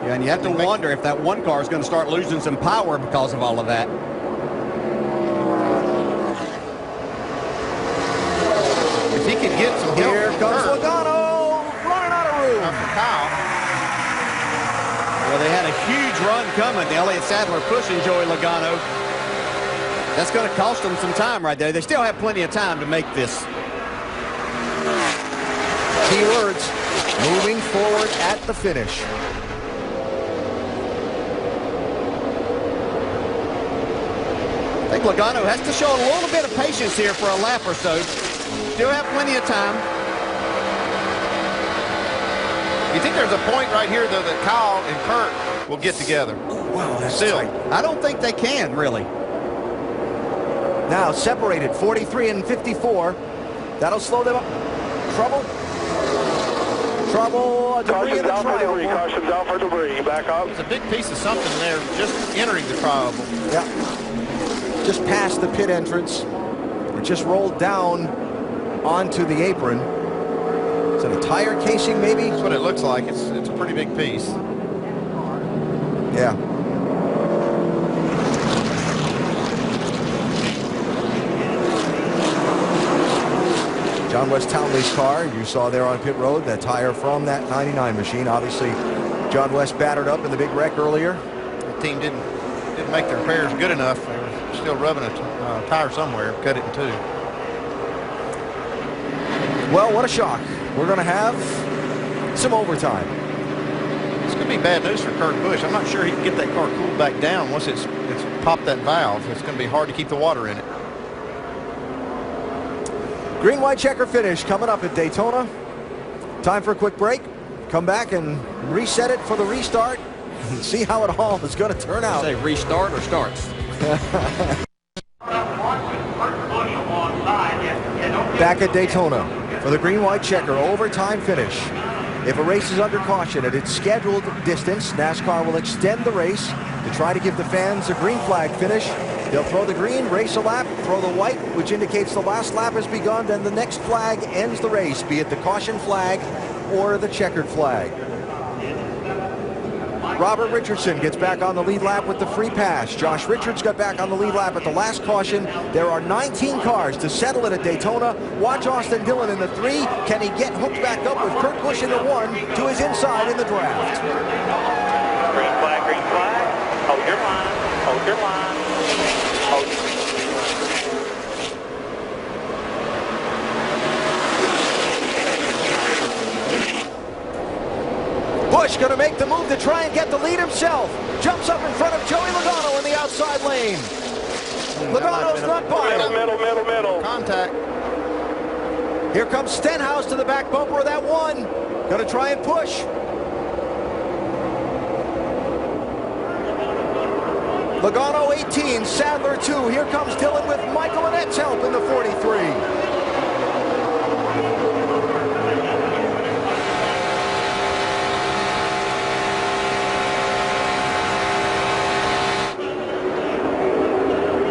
Yeah, and you have to wonder if that 1 car is going to start losing some power because of all of that. If he could get some help. Here comes Logano, running out of room. Kyle. Well, they had a huge run coming. The Elliott Sadler pushing Joey Logano. That's going to cost them some time right there. They still have plenty of time to make this. Key words, moving forward at the finish. I think Logano has to show a little bit of patience here for a lap or so. Still have plenty of time. You think there's a point right here, though, that Kyle and Kurt will get together? Oh, wow, that's still. tight. I don't think they can, really. Now separated, 43 and 54. That'll slow them up. Trouble. Debris in the triangle. Caution's out for debris. Back up. It's a big piece of something there just entering the triangle. Yeah. Just past the pit entrance. It just rolled down onto the apron. Is it a tire casing, maybe? That's what it looks like. It's a pretty big piece. Yeah. John West Townley's car, you saw there on pit road, that tire from that 99 machine. Obviously, John West battered up in the big wreck earlier. The team didn't make their repairs good enough. They were still rubbing a tire somewhere, cut it in two. Well, what a shock. We're going to have some overtime. It's going to be bad news for Kurt Busch. I'm not sure he can get that car cooled back down once it's popped that valve. It's going to be hard to keep the water in it. Green, white checker finish coming up at Daytona. Time for a quick break. Come back and reset it for the restart. See how it all is going to turn out. Say restart or starts? Back at Daytona for the green, white checker overtime finish. If a race is under caution at its scheduled distance, NASCAR will extend the race to try to give the fans a green flag finish. They'll throw the green, race a lap, throw the white, which indicates the last lap has begun, then the next flag ends the race, be it the caution flag or the checkered flag. Robert Richardson gets back on the lead lap with the free pass. Josh Richards got back on the lead lap at the last caution. There are 19 cars to settle it at Daytona. Watch Austin Dillon in the 3. Can he get hooked back up with Kurt Busch in the 1 to his inside in the draft? Green flag, green flag. Hold your line, hold your line. Busch going to make the move to try and get the lead himself. Jumps up in front of Joey Logano in the outside lane. Logano's not by him. Middle. Contact. Here comes Stenhouse to the back bumper of that 1. Going to try and push. Logano 18, Sadler 2. Here comes Dillon with Michael Annette's help in the 43.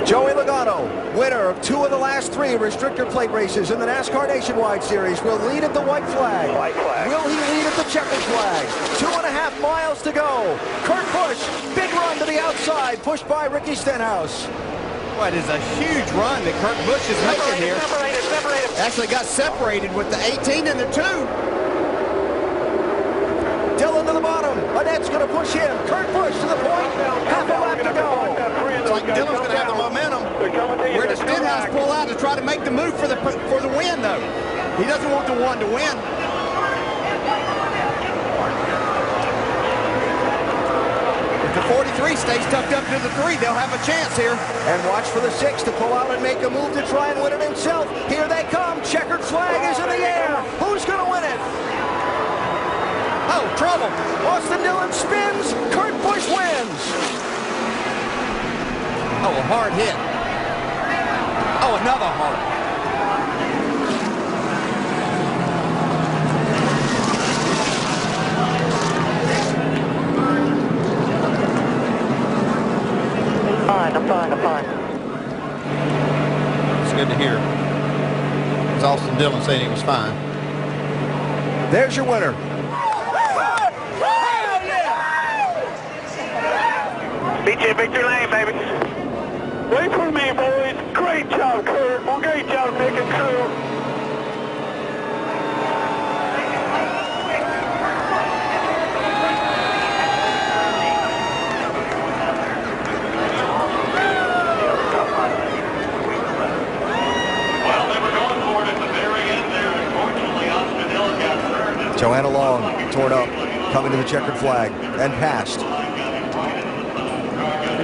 Joey Logano, winner of 2 of the last 3 restrictor plate races in the NASCAR Nationwide Series, will lead at the white flag. Will he lead at the checkered flag? 2.5 miles to go. Kurt Busch, big run to the outside, pushed by Ricky Stenhouse. Well, it is a huge run that Kurt Busch is making here. Separated. Actually got separated with the 18 and the 2. Dillon to the bottom. Annette's going to push him. Kurt Busch to the point. Half a lap to go. It's like Dillon's going to have the momentum. Where does Stenhouse pull out to try to make the move for the win, though? He doesn't want the 1 to win. If the 43 stays tucked up to the 3, they'll have a chance here. And watch for the 6 to pull out and make a move to try and win it himself. Here they come. Checkered flag is in the air. Who's going to win it? Oh, trouble. Austin Dillon spins. Kurt Busch wins. Oh, a hard hit. Oh, another hard. I'm fine. It's good to hear. It's Austin Dillon saying he was fine. There's your winner. Beat you in victory lane, baby. Wait for me, boys. Great job, Kurt. Well, great job, Nick and crew. Joanna Long torn up, coming to the checkered flag, and passed.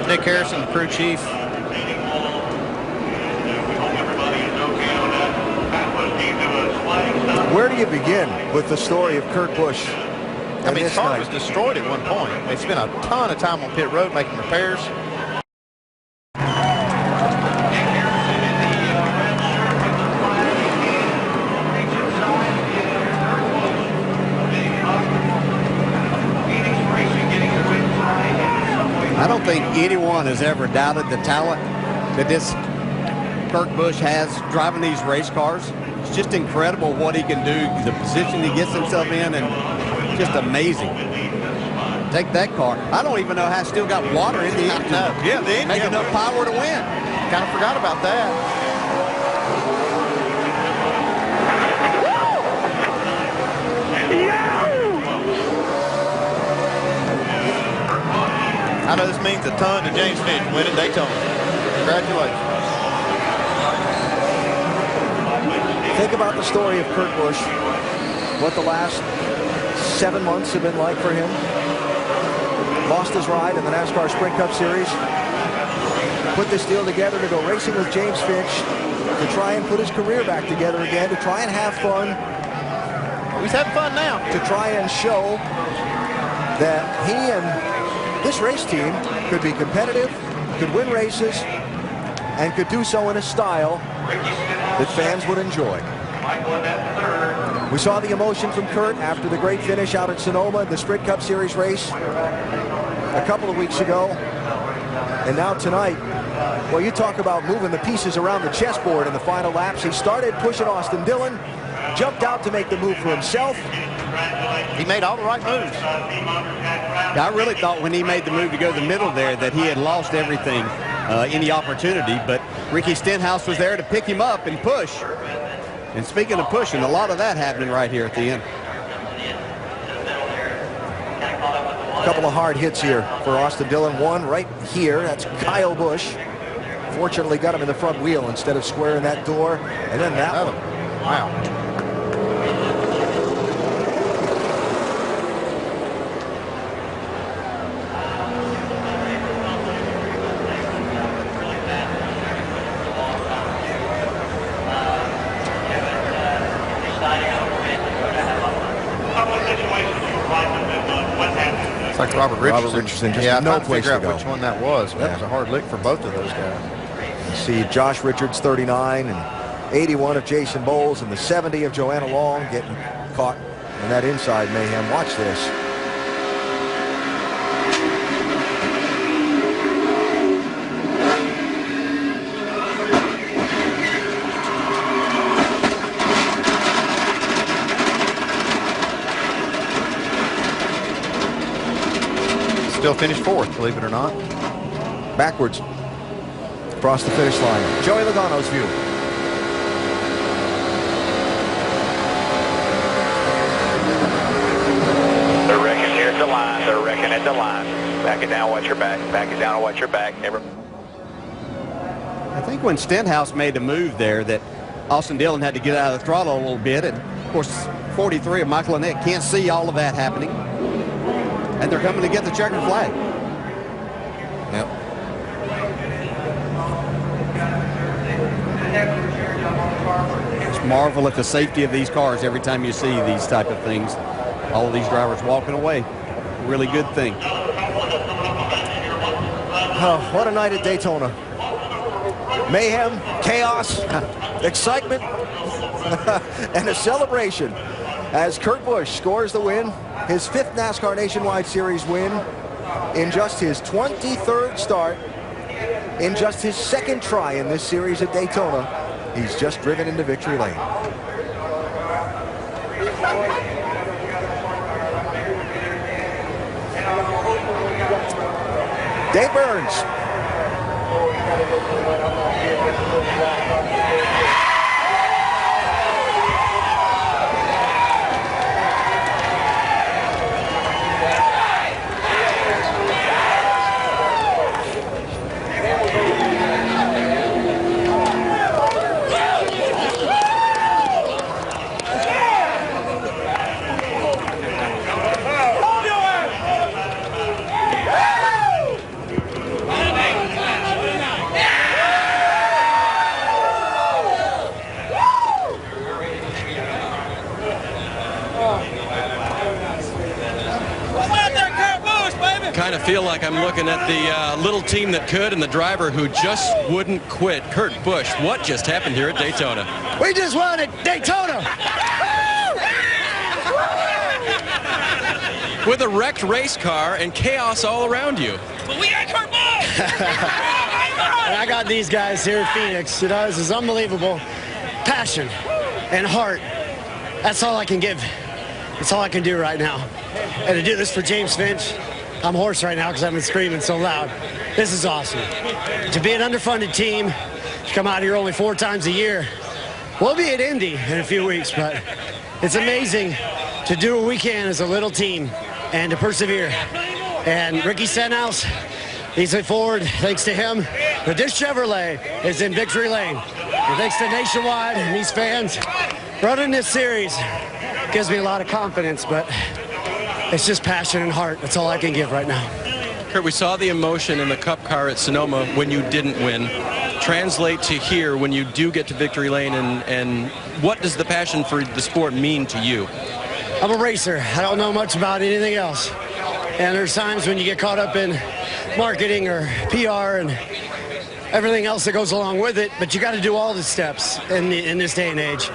Nick Harrison, the crew chief. Where do you begin with the story of Kurt Busch? I mean, his car was destroyed at one point. They spent a ton of time on pit road making repairs. I don't think anyone has ever doubted the talent that this Kurt Busch has driving these race cars. It's just incredible what he can do, the position he gets himself in, and just amazing. Take that car. I don't even know how it's still got water in the engine. Yeah, the engine. Make enough power to win. Kind of forgot about that. I know this means a ton to James Fish win at Daytona. Congratulations. Think about the story of Kurt Busch, what the last 7 months have been like for him. Lost his ride in the NASCAR Sprint Cup Series. Put this deal together to go racing with James Finch, to try and put his career back together again, to try and have fun. He's having fun now. To try and show that he and this race team could be competitive, could win races, and could do so in a style that fans would enjoy. We saw the emotion from Kurt after the great finish out at Sonoma in the Sprint Cup Series race a couple of weeks ago. And now tonight, well, you talk about moving the pieces around the chessboard in the final laps. He started pushing Austin Dillon, jumped out to make the move for himself. He made all the right moves. I really thought when he made the move to go to the middle there that he had lost everything, any opportunity, but Ricky Stenhouse was there to pick him up and push. And speaking of pushing, a lot of that happening right here at the end. A couple of hard hits here for Austin Dillon. One right here, that's Kyle Busch. Fortunately got him in the front wheel instead of squaring that door. And then that one. Wow. It's like Robert Richardson. Just yeah, no I'm trying to place figure to out go. which one that was. That was a hard lick for both of those guys. You see Josh Richards, 39, and 81 of Jason Bowles, and the 70 of Joanna Long getting caught in that inside mayhem. Watch this. Still finished fourth, believe it or not. Backwards across the finish line. Joey Logano's view. They're wrecking here at the line. They're wrecking at the line. Back it down, watch your back. Back it down and watch your back. I think when Stenhouse made the move there that Austin Dillon had to get out of the throttle a little bit. And, of course, 43 of Michael Annett can't see all of that happening. And they're coming to get the checkered flag. Yep. Just marvel at the safety of these cars every time you see these type of things. All of these drivers walking away. Really good thing. Oh, what a night at Daytona. Mayhem, chaos, excitement, and a celebration as Kurt Busch scores the win, his 5th NASCAR Nationwide Series win in just his 23rd start, in just his 2nd try in this series at Daytona. He's just driven into victory lane. Dave Burns. Kind of feel like I'm looking at the little team that could and the driver who just wouldn't quit. Kurt Busch, what just happened here at Daytona? We just won at Daytona. With a wrecked race car and chaos all around you. But we got Kurt Busch. And I got these guys here in Phoenix. You know, this is unbelievable. Passion and heart. That's all I can give. That's all I can do right now. And to do this for James Finch, I'm hoarse right now because I've been screaming so loud. This is awesome. To be an underfunded team, to come out here only 4 times a year. We'll be at Indy in a few weeks, but it's amazing to do what we can as a little team and to persevere. And Ricky Stenhouse, He's forward, thanks to him. But this Chevrolet is in victory lane. And thanks to Nationwide and these fans running this series. Gives me a lot of confidence, but it's just passion and heart. That's all I can give right now. Kurt, we saw the emotion in the Cup car at Sonoma when you didn't win. Translate to here when you do get to victory lane, and what does the passion for the sport mean to you? I'm a racer. I don't know much about anything else. And there's times when you get caught up in marketing or PR and everything else that goes along with it, but you got to do all the steps in this day and age.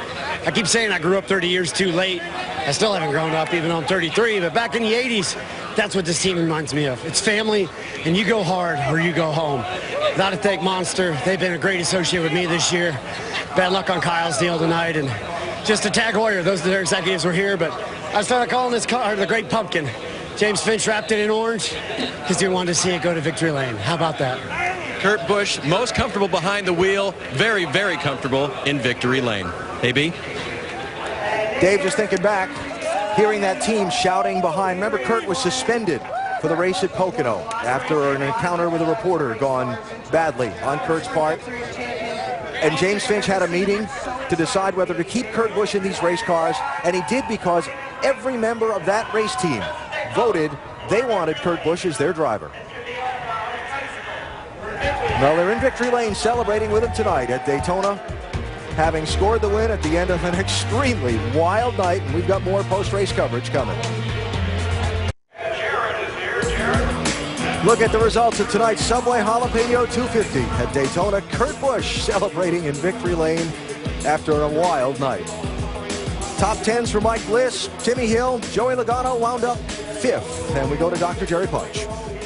I keep saying I grew up 30 years too late. I still haven't grown up, even though I'm 33, but back in the 80s, that's what this team reminds me of. It's family, and you go hard or you go home. Got to thank Monster. They've been a great associate with me this year. Bad luck on Kyle's deal tonight, and just to Tag Heuer, those their executives were here, but I started calling this car the Great Pumpkin. James Finch wrapped it in orange because he wanted to see it go to victory lane. How about that? Kurt Busch, most comfortable behind the wheel, very, very comfortable in victory lane. AB? Dave, just thinking back, hearing that team shouting behind. Remember, Kurt was suspended for the race at Pocono after an encounter with a reporter gone badly on Kurt's part. And James Finch had a meeting to decide whether to keep Kurt Busch in these race cars, and he did because every member of that race team voted they wanted Kurt Busch as their driver. Well, they're in victory lane celebrating with him tonight at Daytona, having scored the win at the end of an extremely wild night, and we've got more post-race coverage coming. Look at the results of tonight's Subway Jalapeño 250 at Daytona. Kurt Busch celebrating in victory lane after a wild night. Top 10s for Mike Bliss, Timmy Hill, Joey Logano wound up 5th. And we go to Dr. Jerry Punch.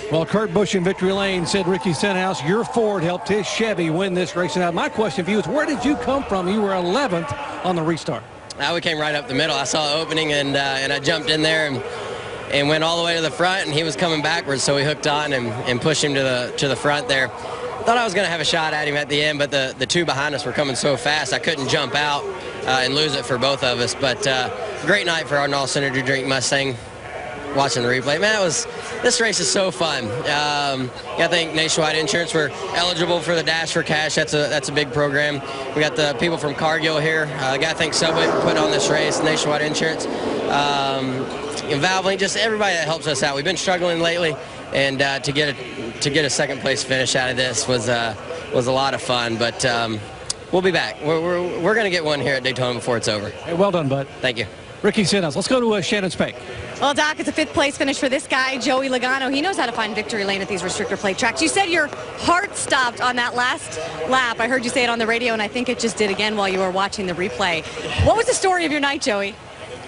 Well, Kurt Busch in victory lane said Ricky Stenhouse, your Ford helped his Chevy win this race. Now, my question for you is, where did you come from? You were 11th on the restart. We came right up the middle. I saw the opening, and I jumped in there and went all the way to the front, and he was coming backwards, so we hooked on and pushed him to the front there. Thought I was going to have a shot at him at the end, but the two behind us were coming so fast I couldn't jump out and lose it for both of us. But great night for our NOS Energy Drink Mustang. Watching the replay, man, this race is so fun. I think Nationwide Insurance, we're eligible for the Dash for Cash. That's a big program. We got the people from Cargill here. I got to thank Subway for putting on this race, Nationwide Insurance, and Valvoline, just everybody that helps us out. We've been struggling lately, and to get a second place finish out of this was a lot of fun. But we'll be back. We're going to get one here at Daytona before it's over. Hey, well done, bud. Thank you. Ricky Stenhouse. Let's go to Shannon Spake. Well, Doc, it's a 5th place finish for this guy, Joey Logano. He knows how to find victory lane at these restrictor plate tracks. You said your heart stopped on that last lap. I heard you say it on the radio, and I think it just did again while you were watching the replay. What was the story of your night, Joey?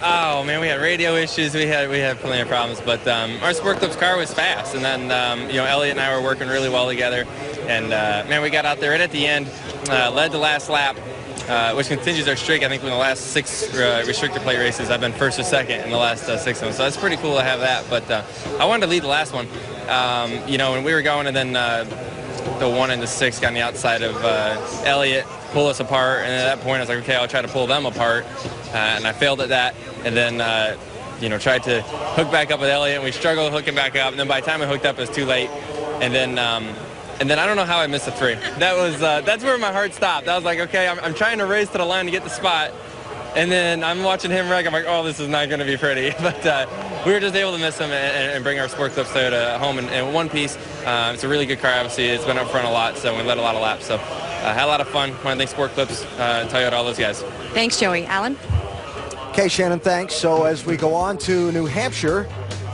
Oh, man, we had radio issues. We had plenty of problems, but our Sport Clips car was fast, and then Elliott and I were working really well together, and man, we got out there right at the end, led the last lap, which continues our streak. I think in the last 6 restrictor plate races, I've been 1st or 2nd in the last 6 of them, so that's pretty cool to have that. But I wanted to lead the last one, when we were going, and then the 1 and the 6 got on the outside of Elliott, pull us apart, and at that point I was like, okay, I'll try to pull them apart, and I failed at that, and then tried to hook back up with Elliott, and we struggled hooking back up, and then by the time I hooked up it was too late, and then I don't know how I missed a 3. That's where my heart stopped. I was like, okay, I'm trying to race to the line to get the spot, and then I'm watching him wreck. I'm like, oh, this is not going to be pretty. But we were just able to miss him and bring our Sport Clips Toyota home in one piece. It's a really good car, obviously. It's been up front a lot, so we led a lot of laps. So had a lot of fun. I want to thank Sport Clips, Toyota, all those guys. Thanks, Joey. Alan? Okay, Shannon, thanks. So as we go on to New Hampshire,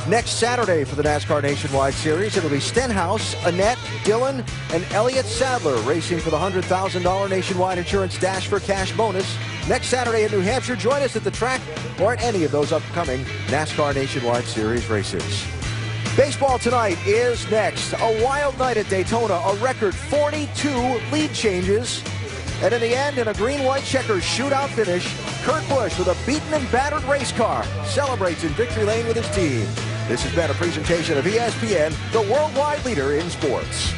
next Saturday for the NASCAR Nationwide Series, it'll be Stenhouse, Annette, Dillon, and Elliott Sadler racing for the $100,000 Nationwide Insurance Dash for Cash bonus. Next Saturday in New Hampshire, join us at the track or at any of those upcoming NASCAR Nationwide Series races. Baseball tonight is next. A wild night at Daytona, a record 42 lead changes. And in the end, in a green-white checkers shootout finish, Kurt Busch, with a beaten and battered race car, celebrates in victory lane with his team. This has been a presentation of ESPN, the worldwide leader in sports.